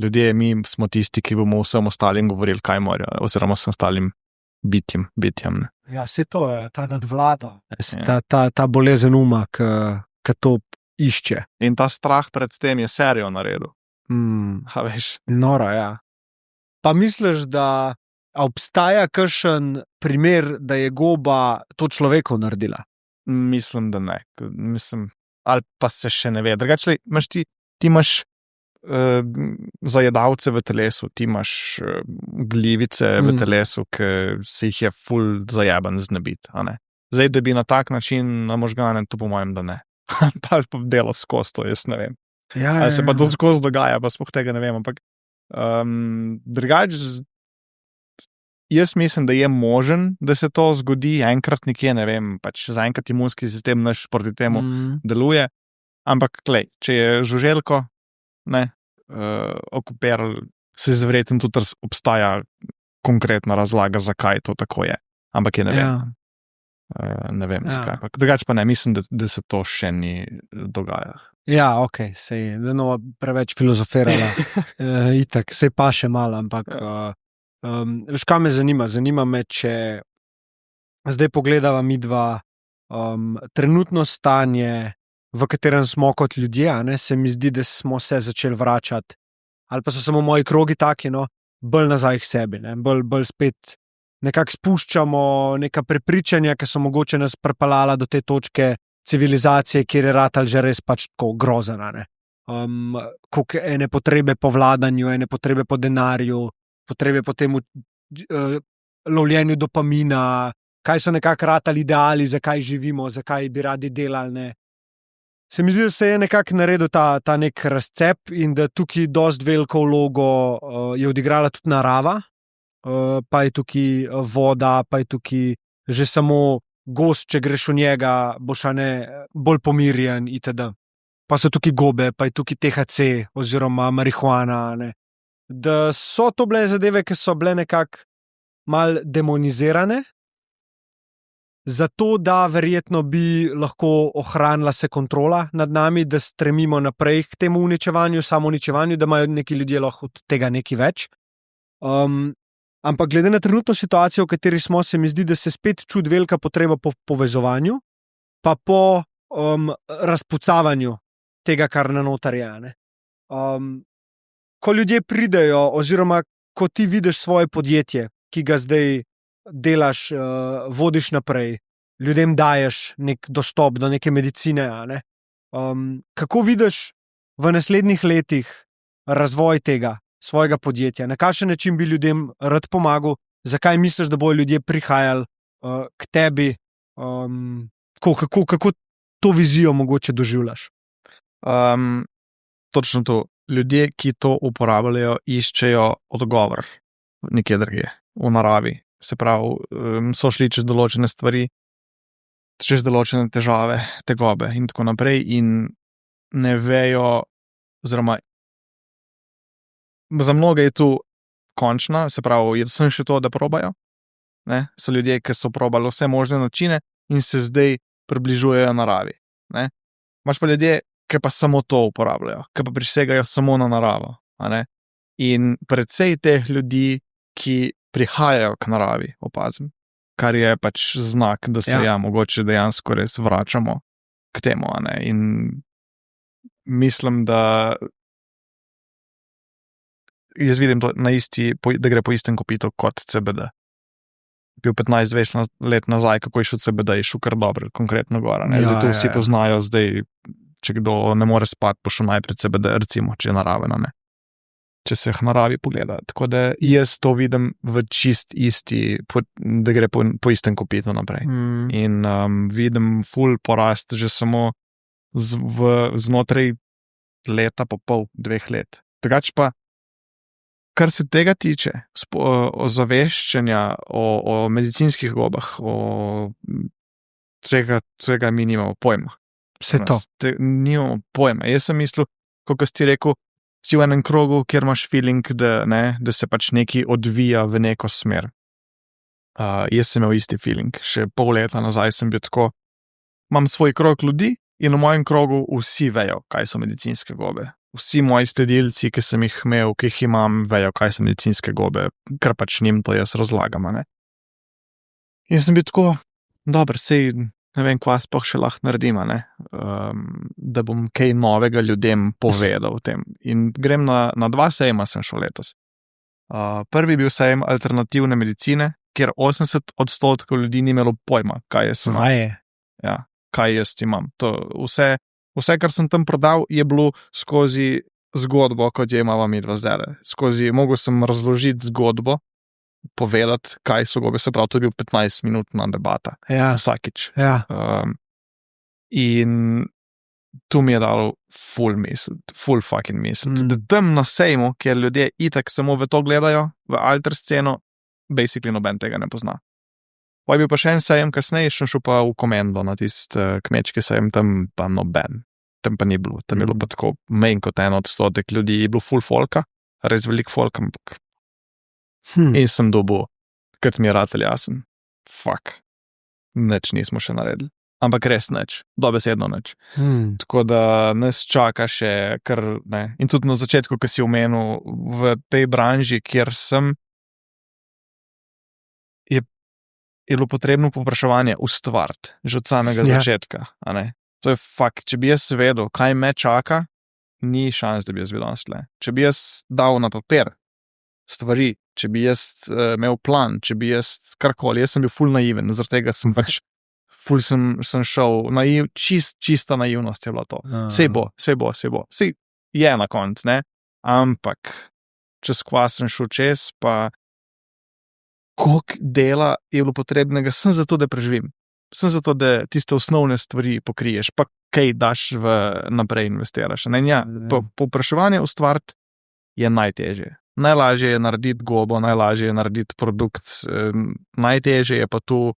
Ljudje, mi smo tisti, ki bomo vsem ostalim govorili, kaj morajo, oziroma vsem ostalim bitjem. Ne. Ja, vse to je, ta nadvlada, ta bolezen uma, ki to išče. In ta strah pred tem je serijo naredil. A veš? Nora, ja. Pa misliš, da obstaja kakšen primer, da je goba to človeku naredila? Mislim, da ne. Ali pa se še ne ve. Drugače, ti imaš zajedavce v telesu, ti imaš glivice v telesu, ki se jih je ful zajeban znebiti. Zdaj, da bi na tak način na možgane, to po mojem, da ne. Pa delo skozi to, jaz ne vem. Ali se pa to skozi dogaja, pa sploh tega ne vem, ampak drugače, jaz mislim, da je možen, da se to zgodi enkrat nekje, ne vem, pač zaenkrat imunski sistem naš proti temu deluje, ampak klej, če je žuželko okupiral, se verjetno tudi obstaja konkretna razlaga, zakaj to tako je, ampak je ne vem. Ne vem, zakaj. Drugače pa ne, mislim, da se to še ni dogaja. Ja, ok, sej, da no preveč filozofirala, itak, sej pa še malo, ampak veš, kaj me zanima? Zanima me, če zdaj pogledava midva trenutno stanje, v katerem smo kot ljudje, se mi zdi, da smo se začeli vračati, ali pa so samo moji krogi taki, bolj nazaj k sebi, bolj spet nekako spuščamo neka prepričanja, ki so mogoče nas pripeljala do te točke civilizacije, kjer je ratal že res pač tako grozena. Koliko ene potrebe po vladanju, ene potrebe po denarju, potrebe po temu lovljenju dopamina, kaj so nekako ratali ideali, zakaj živimo, zakaj bi radi delali. Se mi zdi, da se je nekako naredil ta nek razcep in da tukaj dost veliko vlogo je odigrala tudi narava, pa je tukaj voda, pa je tukaj že samo gost, če greš v njega, boš bolj pomirjen itd. Pa so tukaj gobe, pa je tukaj THC oziroma marihuana. Da so to bile zadeve, ki so bile nekako mal demonizirane, zato da verjetno bi lahko ohranila se kontrola nad nami, da stremimo naprej k temu uničevanju, samouničevanju, da imajo neki ljudje lahko od tega nekaj več. Ampak glede na trenutno situacijo, v kateri smo, se mi zdi, da se spet čudi velika potreba po povezovanju, pa po razpucavanju tega, kar na noter je. Ko ljudje pridejo, oziroma ko ti vidiš svoje podjetje, ki ga zdaj delaš, vodiš naprej, ljudem daješ nek dostop do neke medicine. A ne? Kako vidiš v naslednjih letih razvoj tega svojega podjetja? Na kakšen način bi ljudem rad pomagal? Zakaj misliš, da bodo ljudje prihajali k tebi? Kako to vizijo mogoče doživljaš? Točno to. Ljudje, ki to uporabljajo, iščejo odgovor nekje drugje, v naravi. Se pravi, so šli čez določene stvari, čez določene težave, tegobe in tako naprej in ne vejo, oziroma za mnoge je tu končna, se pravi, je sem še to, da probajo. Ne? So ljudje, ki so probali vse možne načine in se zdaj približujejo naravi. Ne? Imaš pa ljudje, ki pa samo to uporabljajo, ki pa prisegajo samo na naravo. A ne? In precej teh ljudi, ki prihajajo k naravi, opazim, kar je pač znak, da se mogoče dejansko res vračamo k temu. A ne? In mislim, da jaz vidim to na isti, da gre po istem kopitu kot CBD. Bil 15-20 let nazaj, kako je šel CBD, je šel kar dobro, konkretno gora. Zdaj to vsi poznajo, zdaj če kdo ne more spati, pa šel najprej CBD, recimo, če je naravena, ne. Če se v naravi pogleda. Tako da jaz to vidim v čist isti, da gre po istem kopitu naprej. In vidim ful porast že samo znotraj leta pa pol, 2 let. Drugače pa, kar se tega tiče, ozaveščanja o medicinskih gobah, o vsega mi nimamo pojma. Vse to. Nimamo pojma. Jaz sem mislil, kot si rekel, si v enem krogu, kjer imaš feeling, da se pač nekaj odvija v neko smer. Jaz sem imel isti feeling. Še pol leta nazaj sem bil tako, imam svoj krog ljudi in v mojem krogu vsi vejo, kaj so medicinske gobe. Vsi moji sledilci, ki sem jih imel, ki jih imam, vejo, kaj so medicinske gobe, ker pač njim to jaz razlagam. Ne? In sem bil tako, dobro, sej ne vem, kva sploh še lahko naredim, da bom kaj novega ljudem povedal o tem. In grem na 2 sejma sem šel letos. Prvi bil sejem alternativne medicine, kjer 80% ljudi ni imelo pojma, kaj jaz imam. Ja, kaj jaz imam. To vse, kar sem tam prodal, je bilo skozi zgodbo, kot je imala midva zdaj. Mogel sem razložiti zgodbo, povedati, kaj so gobe, se pravi, to je bil 15-minutna debata. Vsakič. In tu mi je dalo full fucking misel. Da tam na sejmu, kjer ljudje itak samo v to gledajo, v alter sceno, basically noben tega ne pozna. Pa je bil pa še en sejem kasneje, sem šel pa v Komendo na tist kmečki sejem, tam pa noben. Tam pa ni bilo. Tam je bilo pa tako manj kot 1% ljudi, je bilo full folka, res velik folk, ampak in sem dobil, kot mi je ratelj jasen. Fuck. Nič nismo še naredili. Ampak res nič. Dobesedno nič. Tako da nas čaka še kar, ne. In tudi na začetku, ko si omenil, v tej branži, kjer sem, je bilo potrebno povpraševanje ustvariti. Že od samega začetka. A ne. To je fakt. Če bi jaz vedel, kaj me čaka, ni šans, da bi jaz videl nasle. Če bi jaz dal na papir stvari, če bi jaz imel plan, če bi jaz karkoli, jaz sem bil ful naiven, zaradi tega sem pač ful sem šel, čista naivnost je bila to. Sej bo. Sej je na konc, ne? Ampak, čez kva sem šel čez, pa koliko dela je bilo potrebnega, sem zato, da preživim. Sem zato, da tiste osnovne stvari pokriješ, pa kaj daš naprej investiraš. Povpraševanje ustvariti je najtežje. Najlažje je narediti gobo, najlažje je narediti produkt, najtežje je pa tu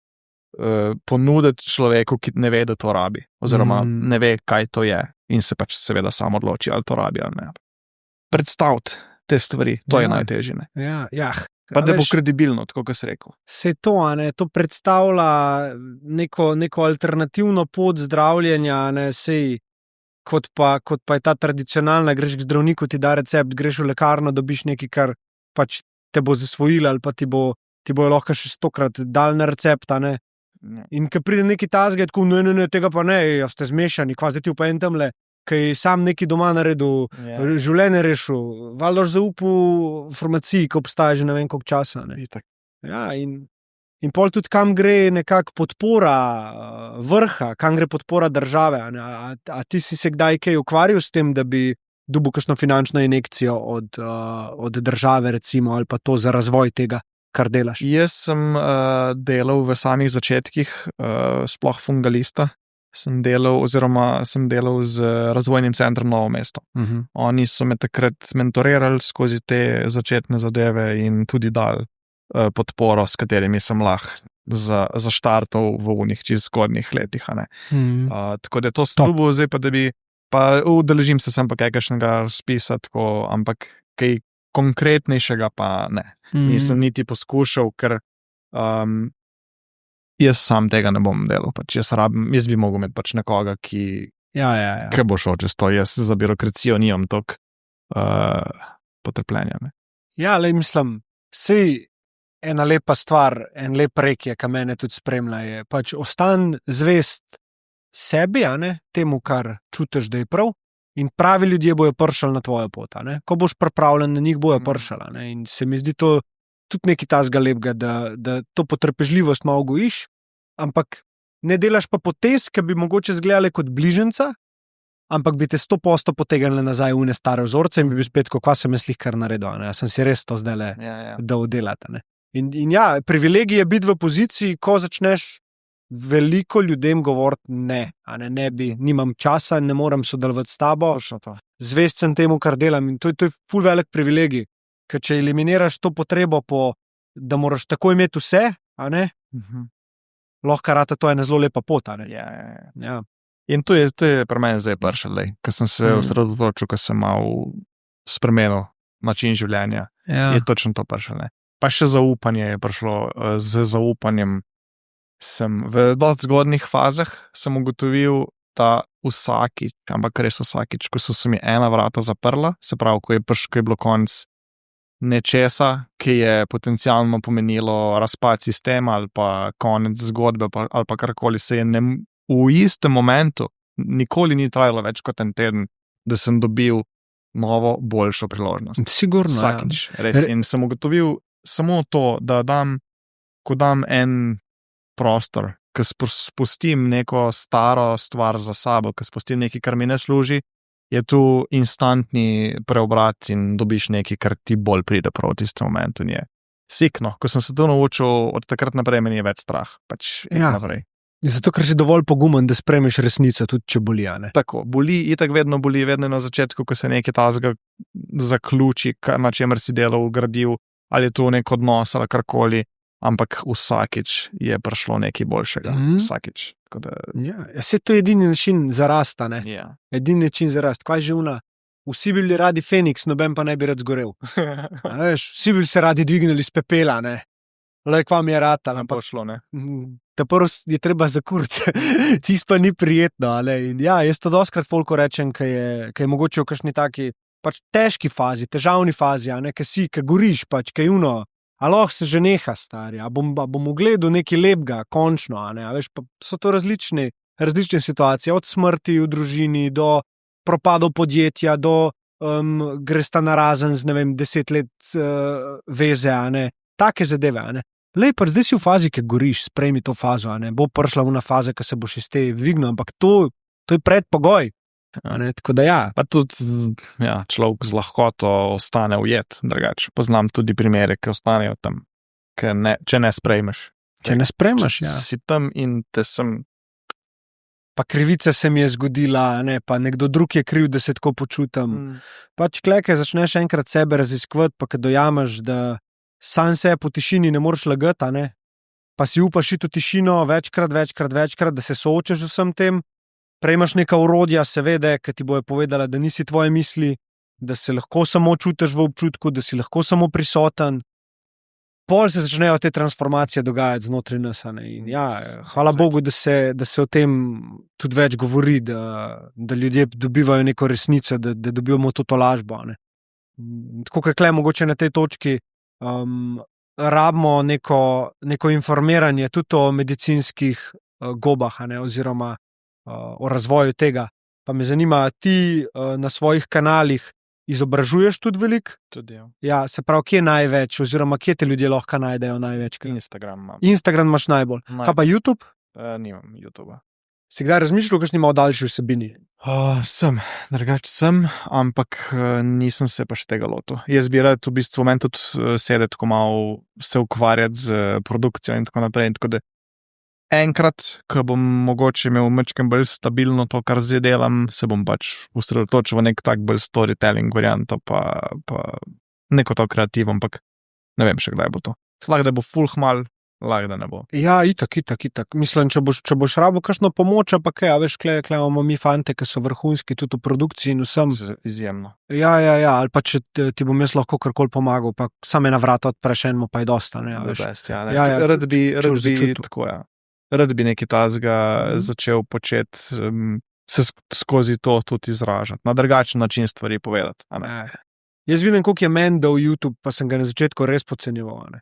ponuditi človeku, ki ne ve, da to rabi, oziroma ne ve, kaj to je in se pač seveda sam odloči, ali to rabi ali ne. Predstaviti te stvari, to je najtežje. Pa da bo kredibilno, tako kot si rekel. Se to, to predstavlja neko alternativno pot zdravljenja, sej kot pa je ta tradicionalna, greš k zdravniku, ti da recept, greš v lekarno, dobiš nekaj, kar pač te bo zasvojilo ali pa ti bo lahko še 100-krat dal na recept, ne. In ko pride neki tasga, tako, ne, tega pa ne, ste zmešani, kva zdaj ti pa en tamle, ki je sam neki doma naredil, življenje rešil, valjda zaupal farmaciji, ki obstaja že ne vem koliko časa, ne. Ja, in in pol tudi kam gre nekako podpora vrha, kam gre podpora države. A ne? A ti si se kdaj kaj ukvarjal s tem, da bi dobil kakšno finančno injekcijo od države, recimo, ali pa to za razvoj tega, kar delaš? Jaz sem delal v samih začetkih, sploh fungalista. Sem delal z razvojnim centrom Novo mesto. Oni so me takrat mentorirali skozi te začetne zadeve in tudi dali podporo, s katerimi sem lahko zaštartal v unih čist zgodnjih letih. Tako da je to slubo, zdaj pa da bi, pa udeležim se sem pa kakšnega razpisa, ampak kaj konkretnejšega pa ne. Nisem niti poskušal, ker jaz sam tega ne bom delal. Jaz bi mogel imeti nekoga, ki bo šel čez to. Jaz za birokracijo nimam toliko potrpljenja. Ne? Ja, le mislim, sej ena lepa stvar, en lep rek je, ki mene tudi spremlja, je ostan zvest sebi, temu, kar čutiš, da je prav, in pravi ljudje bojo pršali na tvojo pot. Ko boš pripravljen, na njih bojo pršali. In se mi zdi to tudi nekaj tazga lepega, da to potrpežljivost malo gojiš, ampak ne delaš pa potez, ki bi mogoče izgledali kot bližnjica, ampak bi te 100% potegnili nazaj v ne stare vzorce in bi bil spet, kva sem jaz kar naredil. Jaz sem si res to zdaj da oddelati. In ja, privilegij je biti v poziciji, ko začneš veliko ljudem govoriti ne, nimam časa, ne morem sodelovati s tabo, zvest sem temu, kar delam, in to je ful velik privilegij, ker če eliminiraš to potrebo da moraš tako imeti vse, lahko rata to je ena zelo lepa pot. Ja. In to je pri meni zdaj pršel, ker sem se osredotočil, ker sem malo spremenil način življenja. Je točno to pršel. Pa še zaupanje je prišlo. Z zaupanjem sem v dosti zgodnih fazah ugotovil, da vsakič, ampak res vsakič, ko so se mi ena vrata zaprla, se pravi, ko je bilo konec nečesa, ki je potencialno pomenilo razpad sistema ali pa konec zgodbe ali pa karkoli, se je v istem momentu, nikoli ni trajalo več kot en teden, da sem dobil novo, boljšo priložnost. Sigurno, vsakič, res. In sem ugotovil samo to, da ko dam en prostor, ko spustim neko staro stvar za sabo, ko spustim nekaj, kar mi ne služi, je tu instantni preobrat in dobiš nekaj, kar ti bolj pride prav v tistem momentu. Sikno, ko sem se to naučil, od takrat naprej meni je več strah. Naprej. Zato, ker si dovolj pogumen, da spremeš resnico, tudi če boli. Tako, boli, itak vedno boli, vedno na začetku, ko se nekaj tazga zaključi, na čemer si delal, gradil, ali je to nek odnos ali karkoli, ampak vsakič je prišlo nekaj boljšega. Vsakič. Se to je edini način za rast, Edini način za rast. Kaj že vsi bili radi Feniks, noben pa ne bi rad zgorel. Vsi bili se radi dvignili iz pepela, kva mi je rata. Ta prvo je treba zakuriti, tist pa ni prijetno. In jaz to dostkrat folko rečem, ki je mogoče v kakšni taki težki fazi, težavni fazi, ki goriš, ki lahko se že neha, stari, bom ugledal nekaj lepega, končno, veš, pa so to različne situacije, od smrti v družini, do propadov podjetja, do gresta narazen z, 10 let veze, take zadeve, Lepo, zdaj si v fazi, ki goriš, sprejmi to fazo, bo prišla v faza, ki se boš iz te dvignil, ampak to je predpogoj. Tako da Pa tudi človek z lahkoto ostane ujet, drugače. Poznam tudi primere, ki ostanejo tam, če ne sprejmeš. Če ne sprejmeš, Si tam in te sem. Pa krivica se mi je zgodila, pa nekdo drug je kriv, da se tako počutim. Kleke začneš enkrat sebe raziskovati, pa kad dojameš, da sam se po tišini ne moreš lagati, pa si upaš iti v tišino večkrat, da se soočaš z vsem tem, prejmaš neka orodja, seveda, ki ti bojo povedala, da nisi tvoje misli, da se lahko samo čutiš v občutku, da si lahko samo prisoten. Pol se začnejo te transformacije dogajati znotraj nas. In hvala Bogu, da se o tem tudi več govori, da ljudje dobivajo neko resnico, da dobivamo to tolažbo. Tako kot je mogoče na tej točki, rabimo neko informiranje tudi o medicinskih gobah, oziroma o razvoju tega. Pa me zanima, ti na svojih kanalih izobražuješ tudi veliko. Tudi, ja. Ja, se pravi, kje največ, oziroma kje te ljudje lahko najdejo največ? Instagram imam. Instagram imaš najbolj. Kaj pa YouTube? Nimam YouTuba. Si kdaj razmišljal, kakšni malo daljši vsebini? Sem, drugače sem, ampak nisem se pa še tega lotil. Jaz bi rad v bistvu meni tudi sedeti, ko malo se ukvarjati z produkcijo in tako naprej. In tako da enkrat, ko bom mogoče imel mečkem bolj stabilno to, kar zdaj delam, se bom pač usredotočil v nek tak bolj storytelling varianto, pa neko to kreativo, ampak ne vem še kdaj bo to. Lahko da bo full hmal, lahko da ne bo. Ja, itak. Mislim, če boš rabo kakšno pomoč, pa kaj, veš, kle imamo mi fante, ki so vrhunski tudi v produkciji in vsem. Izjemno. Ja, ali pa če ti bom jaz lahko karkoli pomagal, pa same na vrata odpreš enemu, pa je dosta, ne, veš. Best, ja, ne. Rad bi tako, ja. Rad bi nekaj tazga začel početi, se skozi to tudi izražati, na drugačen način stvari povedati. Jaz vidim, koliko je meni dal YouTube, pa sem ga na začetku res podcenjeval.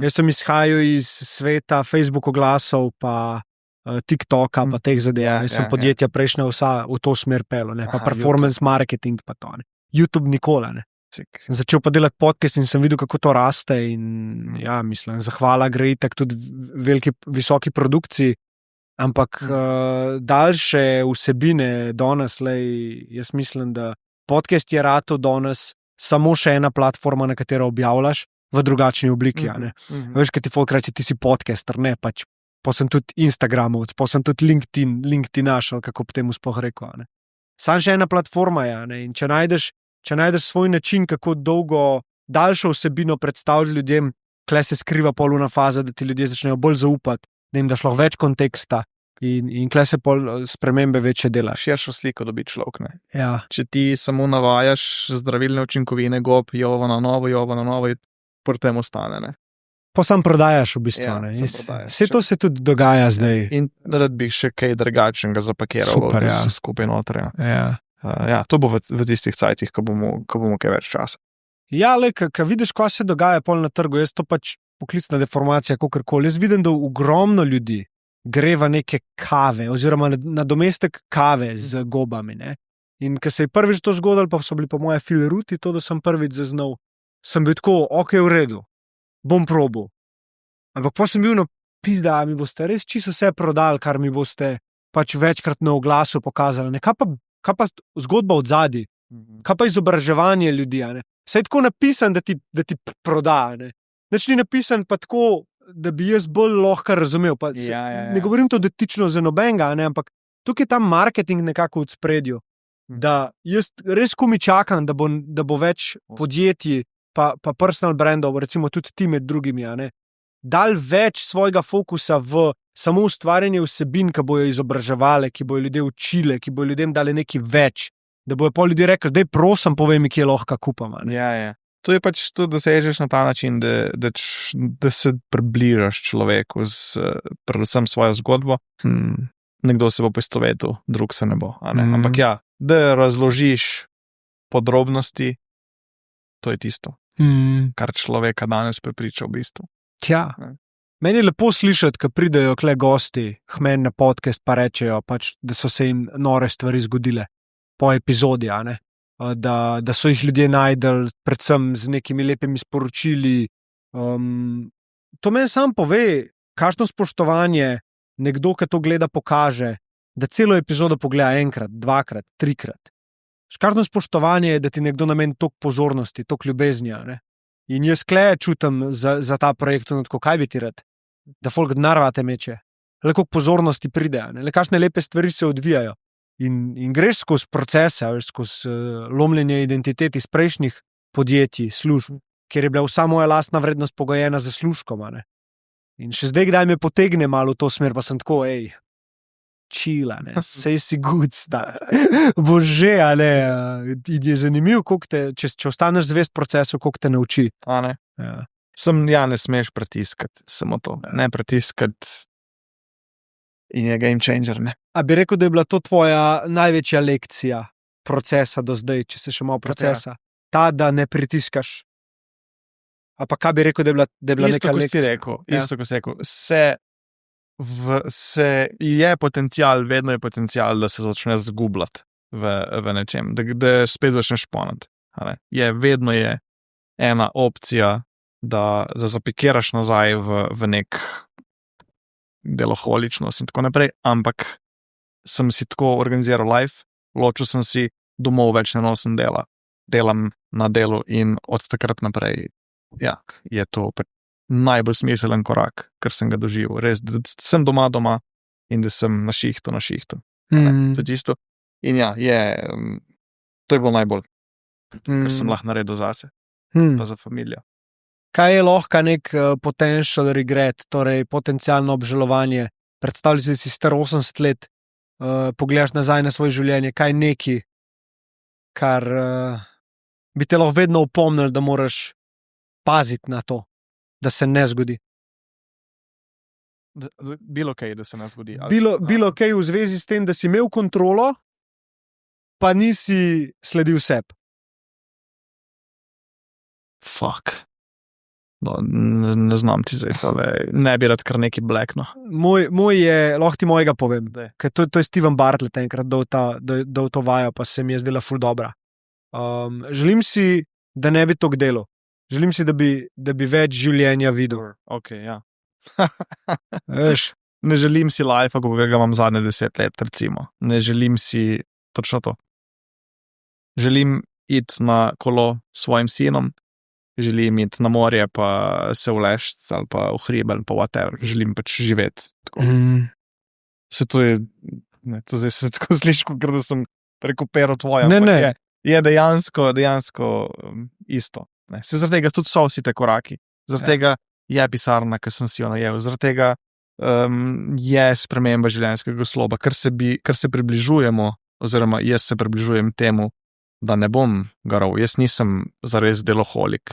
Jaz sem izhajal iz sveta Facebook oglasov, pa TikToka, pa teh zadev. Jaz sem podjetja prejšnja vsa v to smer pelo, pa performance YouTube. Marketing, pa to. YouTube nikoli, ne. Sem začel pa delati podcast in sem videl, kako to raste in ja, mislim, zahvala gre itak tudi visoki produkciji, ampak daljše vsebine danes, jaz mislim, da podcast je rato danes samo še ena platforma, na katero objavljaš v drugačni obliki, ne. Veš, kaj ti folk reče, ti si podcaster, ne, pač pa sem tudi Instagramovec, pa sem tudi LinkedIn našel, kako bi temu sploh rekel, ne. Sam še ena platforma, ja, ne, in če najdeš svoj način, kako dolgo daljšo vsebino predstaviti ljudem, kle se skriva poluna faza, da ti ljudje začnejo bolj zaupati, da jim daš lahko več konteksta in kle se pol spremembe večje dela. Širšo sliko dobi človek, ne. Ja. Če ti samo navajaš zdravilne učinkovine, gob, jovo na novo, pri tem ostane, ne. Pa sam prodajaš v bistvu, ne. Vse to se tudi dogaja zdaj. In rad bi še kaj drugačnega zapakiral. Super, ja. Skupaj noter, ja. Ja, to bo v tistih cajtih, ko bomo kaj več časa. Ja, ko vidiš, kaj se dogaja pol na trgu, jaz to pač poklicna deformacija, kakorkoli. Jaz vidim, da ogromno ljudi gre v neke kave oziroma nadomestek kave z gobami, ne. In ko se je prvič to zgodilo, pa so bili po moje filruti, to, da sem prvič zaznal, sem bil tako, ok, v redu, bom probal. Ampak pa sem bil pizda, mi boste res čisto vse prodali, kar mi boste pač večkrat na oglasu pokazali, ne. Kaj pa zgodba od zadaj? Kaj pa izobraževanje ljudi? Vse je tako napisan, da ti proda. Nič ni napisan pa tako, da bi jaz bolj lahko razumel. Ne govorim to dotično za nobenega, ampak tukaj je tam marketing nekako v spredju. Da jaz res komi čakam, da bo več podjetij pa personal brandov, recimo tudi ti med drugimi, dal več svojega fokusa v samo ustvarjanje vsebin, ki bojo izobraževale, ki bojo ljudje učile, ki bojo ljudem dali nekaj več, da bojo pol ljudje rekli, daj prosim, povej mi, kje lahko kupam. Ja. To je pač to, da dosežeš na ta način, da se približaš človeku z predvsem svojo zgodbo. Nekdo se bo poistovetil, drug se ne bo. Ampak ja, da razložiš podrobnosti, to je tisto, kar človeka danes prepriča v bistvu. Tja. Meni je lepo slišati, ko pridejo kle gosti k meni na podcast, pa rečejo, pač, da so se jim nore stvari zgodile po epizodi, da so jih ljudje najdel, predvsem z nekimi lepimi sporočili. To meni sam pove, kakšno spoštovanje nekdo, ki to gleda, pokaže, da celo epizodo pogleda enkrat, dvakrat, trikrat. Kakšno spoštovanje je, da ti nekdo nameni toliko pozornosti, toliko ljubezni. In jaz kle čutim za ta projekt, tako, kaj bi ti rad? Da folk denar vate meče, le koliko pozornosti pride, le kakšne lepe stvari se odvijajo. In greš skozi procese, skozi lomljenje identiteti iz prejšnjih podjetij, služb, kjer je bila vsa moja lastna vrednost pogojena z zaslužkom. In še zdaj, kdaj me potegne malo v to smer, pa sem tako, čila, sej si gudsta. Bože, je zanimivo, če ostaneš zvest procesu, koliko te nauči. Ja. Ne smeš pritiskati, samo to. Ne pritiskati in je game changer, ne. A bi rekel, da je bila to tvoja največja lekcija procesa do zdaj, če se še malo procesa? Ta, da ne pritiskaš? A pa kaj bi rekel, da je bila neka lekcija? Isto, ko si rekel. Je potencial, vedno je potencial, da se začne zgubljati v nečem, da spet začneš ponati. Vedno je ena opcija, da zapikiraš nazaj v nek deloholičnost in tako naprej, ampak sem si tako organiziral life, ločil sem si domov, več ne nosim dela, delam na delu in od takrat naprej, je to najbolj smiselen korak, ker sem ga doživel. Res, da sem doma in da sem na šihtu. To je tisto. In to je bilo najbolj, kar sem lahko naredil zase, pa za familijo. Kaj je lahko nek potential regret, torej potencialno obžalovanje? Predstavljaj si, da si star 80 let, pogledaš nazaj na svoje življenje, kaj neki, kar bi te lahko vedno opomnili, da moraš paziti na to, da se ne zgodi. Bilo kaj, da se ne zgodi. Bilo kaj v zvezi s tem, da si imel kontrolo, pa nisi sledil sebi. Fuck. No, ne znam ti zdaj, ne bi rad kar neki blekno. Moj je, lahko ti mojega povem, ker to je Steven Bartlett enkrat dal to vajo, pa se mi je zdela ful dobra. Želim si, da ne bi toliko delal. Želim si, da bi več življenja videl. Okay, ne želim si life, ko ga imam zadnje 10 let, recimo. Ne želim si točno to. Želim iti na kolo s svojim sinom, želim iti na morje, pa se vlešti, ali pa v hrib, ali pa whatever. Želim pač živeti. Se to je, to zdaj se tako sliši, kot da sem prekupiral tvoje. Ne. Je dejansko isto. Se zaradi tega tudi so vsi te koraki. Zaradi tega je pisarna, ki sem si jo najel. Zaradi tega je sprememba življenjskega sloga, ker se približujemo, oziroma jaz se približujem temu, da ne bom garal. Jaz nisem zares deloholik.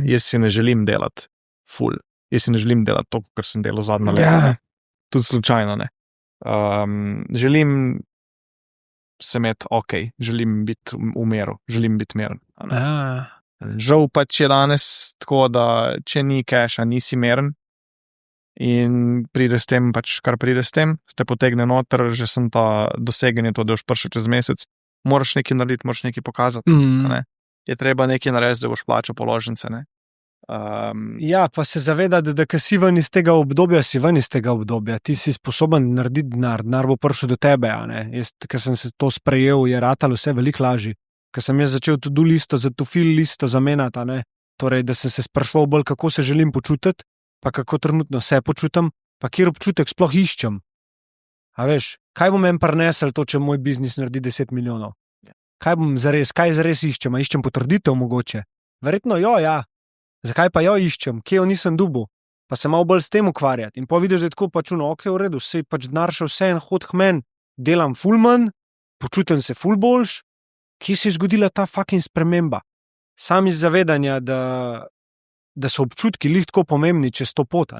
Jaz si ne želim delati ful. Jaz si ne želim delati to, kar sem delal zadnja leta. Tudi slučajno ne. Želim se imeti želim biti v miru, želim biti miren. Žal pač je danes tako, da če ni keša, nisi miren in pride s tem, pač kar pride s tem, te potegne noter, že sem doseganje to, da boš prišel čez mesec, moraš nekaj narediti, moraš nekaj pokazati. Je treba nekaj narediti, da boš plačal položnice. Pa se zavedati, da ko si ven iz tega obdobja, ti si sposoben narediti denar bo prišel do tebe. Jaz, ker sem se to sprejel, je ratalo vse veliko lažje. Ker sem jaz začel to-do listo, za to-fil listo zamenjati, torej, da sem se sprašval bolj, kako se želim počutiti, pa kako trenutno se počutim, pa kjer občutek sploh iščem. A veš, kaj bom prinesel to, če moj biznis naredi 10 milijonov? Kaj zares iščem? A iščem potrditev mogoče? Verjetno Zakaj pa jo iščem? Kje jo nisem dobil? Pa se malo bolj s tem ukvarjati. In pa vidiš, da je tako pač v redu, sej pač denar še vse en hod k meni, delam ful manj, počutim se ful boljš. Kje se je zgodila ta fucking sprememba? Sam iz zavedanja, da so občutki lih tako pomembni čez to pot,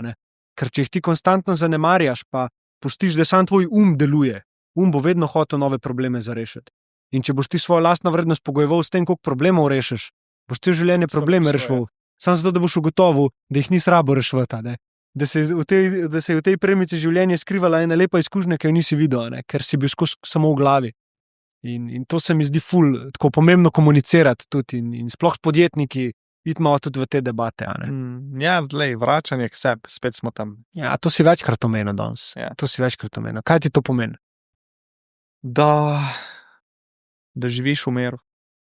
ker če jih ti konstantno zanemarjaš, pa pustiš, da sam tvoj deluje, bo vedno hotel nove probleme zarešiti. In če boš ti svojo lastno vrednost pogojeval s tem, koliko problemov rešiš, boš ti v življenje probleme rešil. Samo zato, da boš ugotovil, da jih ni srabo rešiti, da se je v tej premici življenja skrivala ena lepa izkušnja, ki jo nisi videl, ker si bil skozi samo v glavi. In to se mi zdi ful, tako pomembno komunicirati tudi in sploh s podjetniki iti malo tudi v te debate. Vračanje k sebi, spet smo tam. To si večkrat omenil danes. Kaj ti to pomeni? Da živiš v miru.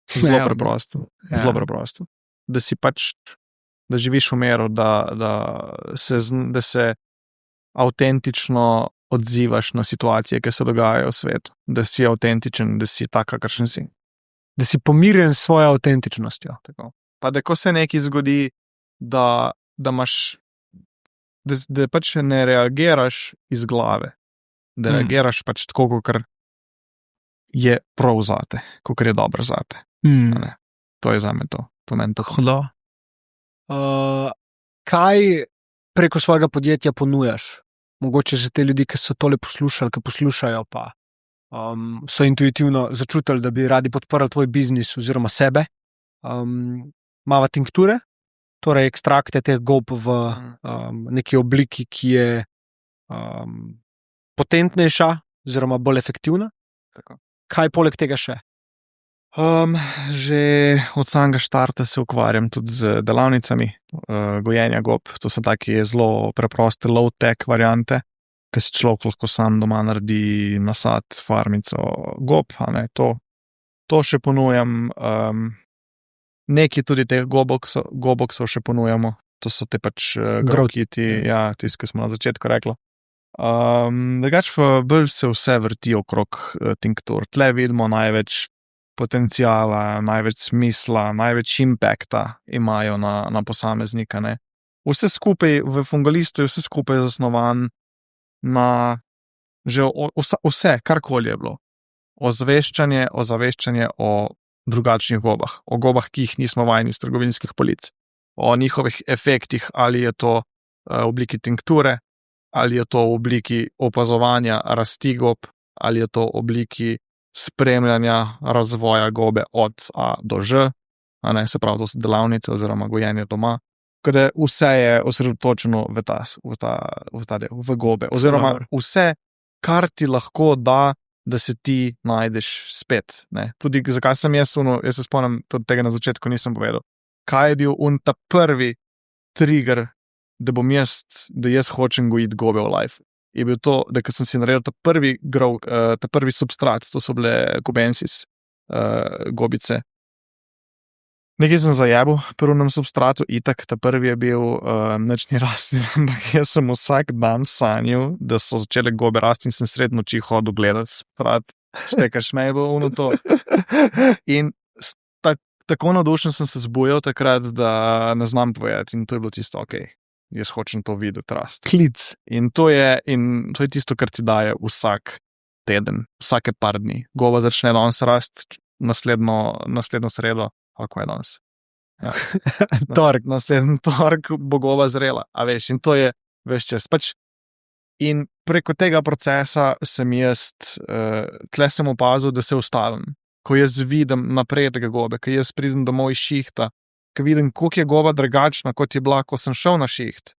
Zelo preprosto. Zelo preprosto. Da si pač, da živiš v miru, da se avtentično odzivaš na situacije, ki se dogajajo v svetu. Da si avtentičen, da si tak, kakršen si. Da si pomirjen s svojo avtentičnostjo. Tako. Pa da ko se nekaj zgodi, da imaš, da pač ne reagiraš iz glave. Da reagiraš pač tako, kakor je prav zate, kakor je dobro zate. To je zame to. To meni to hudo. Kaj preko svojega podjetja ponujaš? Mogoče za te ljudi, ki so tole poslušali, ki poslušajo, pa so intuitivno začutili, da bi radi podprli tvoj biznis oziroma sebe. Mava tinkture, torej ekstrakte teh gob v neki obliki, ki je potentnejša oziroma bolj efektivna. Tako. Kaj poleg tega še? Že od samega štarta se ukvarjam tudi z delavnicami gojenja gob. To so taki zelo preproste low-tech variante, ki si človek lahko sam doma naredi nasad, farmico gob. To še ponujam. Nekaj tudi teh goboksov še ponujamo. To so te pač growkiti, ja, tisti, ki smo na začetku rekli. Drugače pa bolj se vse vrti okrog tinktur. Tle vidimo največ potencijala, največ smisla, največ impakta imajo na posameznika. Ne? Vse skupaj v Fungalistu je vse skupaj zasnovan na že vse, karkoli je bilo. Ozaveščanje o drugačnih gobah, o gobah, ki jih nismo vajeni iz trgovinskih polic, o njihovih efektih, ali je to v obliki tinkture, ali je to v obliki opazovanja rasti gob, ali je to v obliki spremljanja razvoja gobe od A do Ž, se pravi, to so delavnice oziroma gojenje doma, ker vse je osredotočeno v ta del, v gobe, oziroma vse, kar ti lahko da se ti najdeš spet. Ne? Tudi zakaj sem jaz se spomnim, tudi tega na začetku nisem povedal, kaj je bil ta prvi trigger, da jaz hočem gojiti gobe v life. Je bil to, da sem si naredil ta prvi substrat, to so bile Cubensis gobice. Nekaj sem zajebil pri prvem substratu, itak, ta prvi je bil nič ni rastel, ampak jaz sem vsak dan sanjal, da so začele gobe rasti in sem sred noči hodil gledati, štekaš me je bilo to. In tako navdušen sem se zbujal takrat, da ne znam povedati in to je bilo tisto, ok, jaz hočem to videti rasti. Klic. In to je tisto, kar ti daje vsak teden, vsake par dni. Goba začne danes rasti, naslednjo sredo, kako je danes. Ja. Naslednji torek bo goba zrela, a veš, in to je ves čas. In preko tega procesa sem jaz, tle sem opazil, da se ustavim. Ko jaz vidim napredek gobe, ko jaz pridem domov iz šihta, ko vidim, koliko je goba drugačna, kot je bila, ko sem šel na šiht.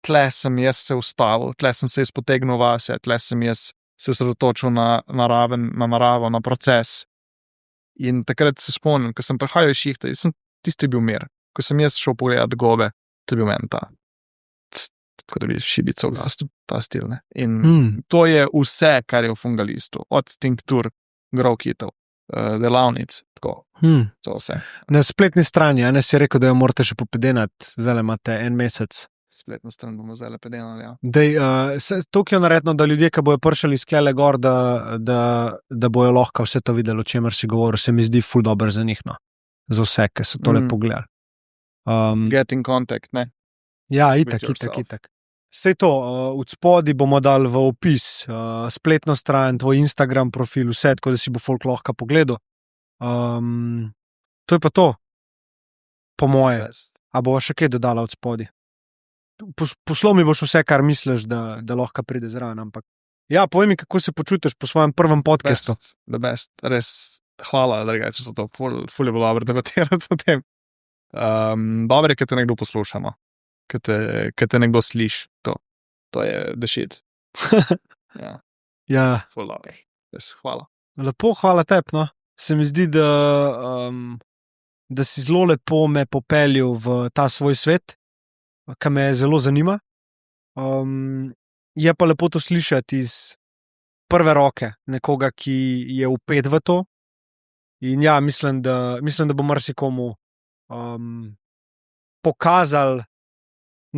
Tle sem jaz se ustavil, tle sem se izpotegnil vase, tle sem jaz se osredotočil na naravo, na proces. In takrat se spomnim, ko sem prihajal iz šihta, tisti je bil mir. Ko sem jaz šel pogledat gobe, to je bil meni tako da bi šibica v glasu, ta stil. Ne? In to je vse, kar je v Fungalistu. Od tinktur, growkitov, delavnic, tako. To vse. Na spletni strani, ne si rekel, da jo morate še popedenati, zdaj imate en mesec. Spletno stran bomo zdaj pedenali, ja. Tukaj je naredno, da ljudje, ki bojo pršali sklele gor, da bojo lahko vse to videli, o čemer si govoril, se mi zdi ful dobro za njih, no. Za vse, ki so tole pogledali. Get in contact, ne? Ja, itak. Sej to, od spodi bomo dali v opis spletno stran, tvoj Instagram profil, vse, tako da si bo folk lahko pogledal. To je pa to, po moje. A bo še kaj dodala od spodi? Poslal mi boš vse, kar misliš, da lahko pride zraven, ampak ja, povej mi, kako se počutiš po svojem prvem podcastu. The best, res hvala, drugače za to, ful je bilo dobro debatirati o tem. Dobro je, kad te nekdo poslušamo, kad te nekdo sliši, to je the shit. Ja. Ful dobro, res hvala. Lepo, hvala tebi, no. Se mi zdi, da si zelo lepo me popeljal v ta svoj svet, ki me zelo zanima. Je pa lepo to slišati iz prve roke nekoga, ki je vpet v to. In ja, mislim, da bo marsikomu pokazal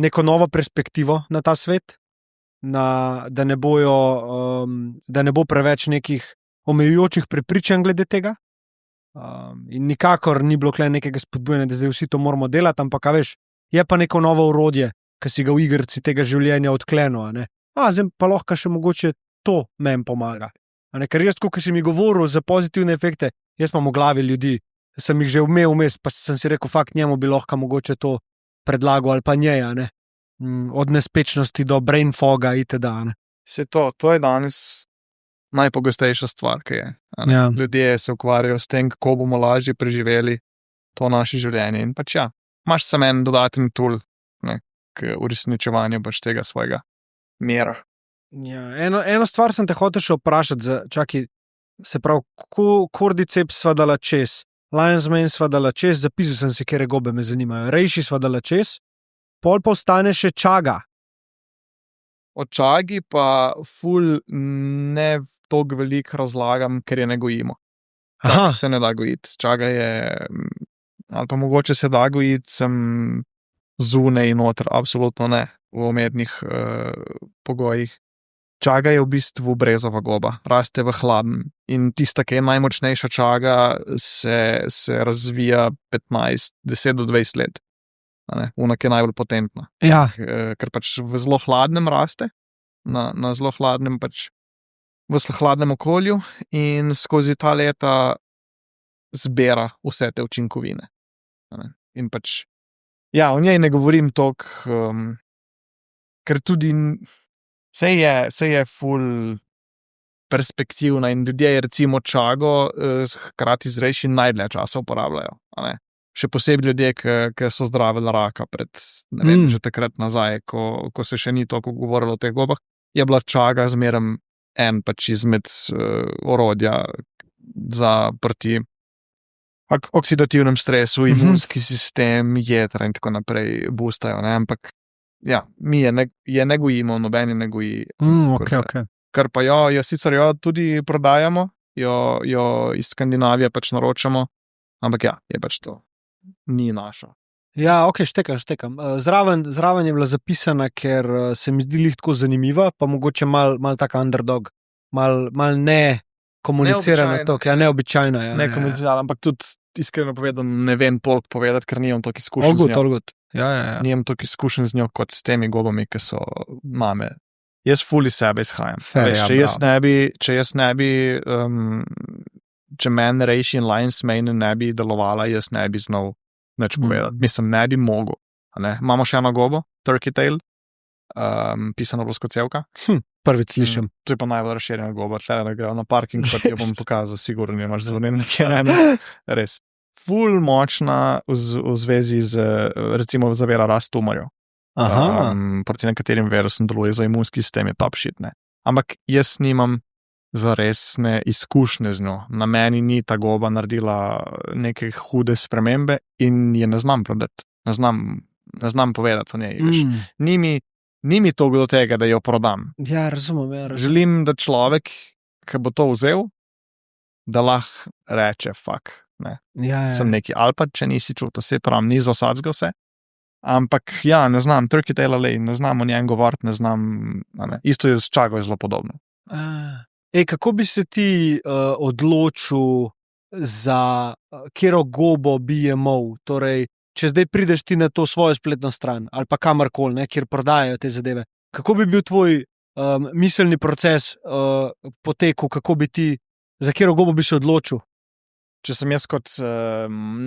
neko novo perspektivo na ta svet, da ne bo preveč nekih omejujočih prepričanj glede tega. In nikakor ni bilo nekega spodbujanja, da zdaj vsi to moramo delati, ampak veš, je pa neko novo orodje, ki si ga v igrici tega življenja odklenil. Zdaj pa lahko še mogoče to meni pomaga. Ker jaz, ko si mi govoril za pozitivne efekte, jaz imam v glavi ljudi, sem jih že vmes, pa sem si rekel, fakt njemu bi lahko mogoče to predlagal ali pa njej, od nespečnosti do brain foga itd. Se to je danes najpogostejša stvar, ki je. Ja. Ljudje se ukvarjajo s tem, kako bomo lažje preživeli to naše življenje. In pač ja, imaš samo en dodaten tool k uresničevanju pač tega svojega mira. Ja, eno stvar sem te hotel še vprašati, čakaj, Se pravi, kordiceps sva dala čez, lion's mane sva dala čez, zapisal sem si, kere gobe me zanimajo. Reishi sva dala čez, pol pa ostane še čaga. O čagi pa ful ne toliko veliko razlagam, ker je ne gojimo. Aha, Se ne da gojiti. Čaga je, ali pa mogoče se da gojiti, sem zunaj in noter, absolutno ne, v umetnih pogojih. Čaga je v bistvu brezova goba, raste v hladnem in tista, ki je najmočnejša čaga, se razvija 10 do 20 let. Una, ki je najbolj potentna. ja, Ker pač v zelo hladnem raste, na zelo hladnem pač v zelo hladnem okolju in skozi ta leta zbira vse te učinkovine. In pač, ja, o njej ne govorim toliko, ker tudi se je ful perspektivna in ljudje recimo čago hkrati z reishi najdlje časa uporabljajo. Še posebej ljudje, ki so zdravili raka pred, ne vem, že takrat nazaj, ko se še ni toliko govorilo o teh gobah, je bila čaga zmeraj en pač izmed orodja za proti oksidativnem stresu, imunski sistem, jedra in tako naprej boostajo, ne, ampak ja, mi je ne gojimo, nobeni ne goji. ok. Kar pa jo sicer jo tudi prodajamo, jo iz Skandinavije pač naročamo, ampak ja, je pač to. Ni naša. Ja, ok, štekam. Zraven je bila zapisana, ker se mi zdi lih tako zanimiva, pa mogoče mal tak underdog, mal ne komunicirana to, ja, neobičajna. Ja, Ne komunicirana, ampak tudi iskreno povedano ne vem toliko povedati, ker nimam toliko izkušenj z njo. All good. Ja. Nimam toliko izkušenj z njo kot s temi gobami, ki so mame. Jaz ful iz sebe izhajam. Fair, Veš, če meni reishi in lion's mane ne bi delovala, jaz ne bi znal nič povedati. Mislim, ne bi mogel. Imamo še eno gobo, turkey tail, pisano rusko cevka. Prvič slišim. To je pa najbolj razširjena goba, tle da grejo na parking, pa ti jo bom pokazal, sigurno imaš zvonjen nekje, ne. Res. Ful močna v zvezi z, recimo, zavira rast tumorjev. Proti nekaterim virusem deluje za imunski sistem, je top shit, ne. Ampak jaz nimam zaresne izkušnje z njo. Na meni ni ta goba naredila neke hude spremembe in je ne znam prodati. Ne znam povedati o njej. Ni mi to do tega, da jo prodam. Ja, razumem. Želim, da človek, ki bo to vzel, da lahko reče, fuck, ne. Ja. Sem neki, ali pa če nisi čutil, se pravim, ni za vsakega vse. Ampak ja, ne znam, turkey tail alej, ne znam o njem govoriti, ne znam, ne. Isto je z čago je zelo podobno. Kako bi se ti odločil za katero gobo bi jemal? Torej, če zdaj prideš ti na to svojo spletno stran ali pa kamorkoli, ne, kjer prodajajo te zadeve, kako bi bil tvoj miselni proces potekel, kako bi ti, za katero gobo bi se odločil? Če sem jaz kot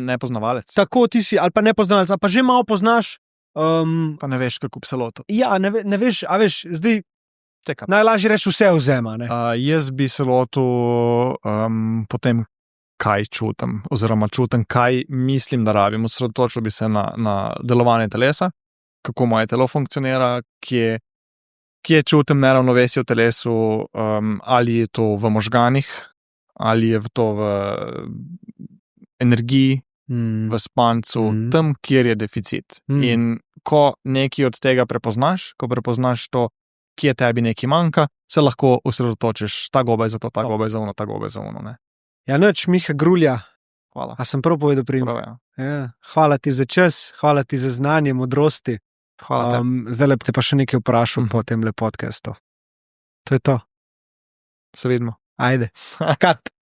nepoznavalec. Tako ti si, ali pa nepoznavalec, ali pa že malo poznaš. Pa ne veš, kako pseloto. Ja, ne veš, a veš, zdaj Tekam. najlažje reči vse vzema. Jaz bi se lotil potem, kaj čutim, oziroma čutim, kaj mislim, da rabim. Osredotočil bi se na delovanje telesa, kako moje telo funkcionira, kje čutim neravnovesje v telesu, ali je to v možganih, ali je to v energiji, v spancu, tam, kjer je deficit. In ko nekaj od tega prepoznaš, ko prepoznaš to, kje tebi nekaj manjka, se lahko osredotočiš, ta goba je za to, ta goba je za ono, ta goba je za ono. Ne? Ja, nič, Miha Grulja. Hvala. A sem prav povedal prej? Ja. Hvala ti za čas, hvala ti za znanje, modrosti. Hvala te. Zdaj te pa še nekaj vprašam po tem podcastu. To je to. Se vidimo. Ajde. Kat.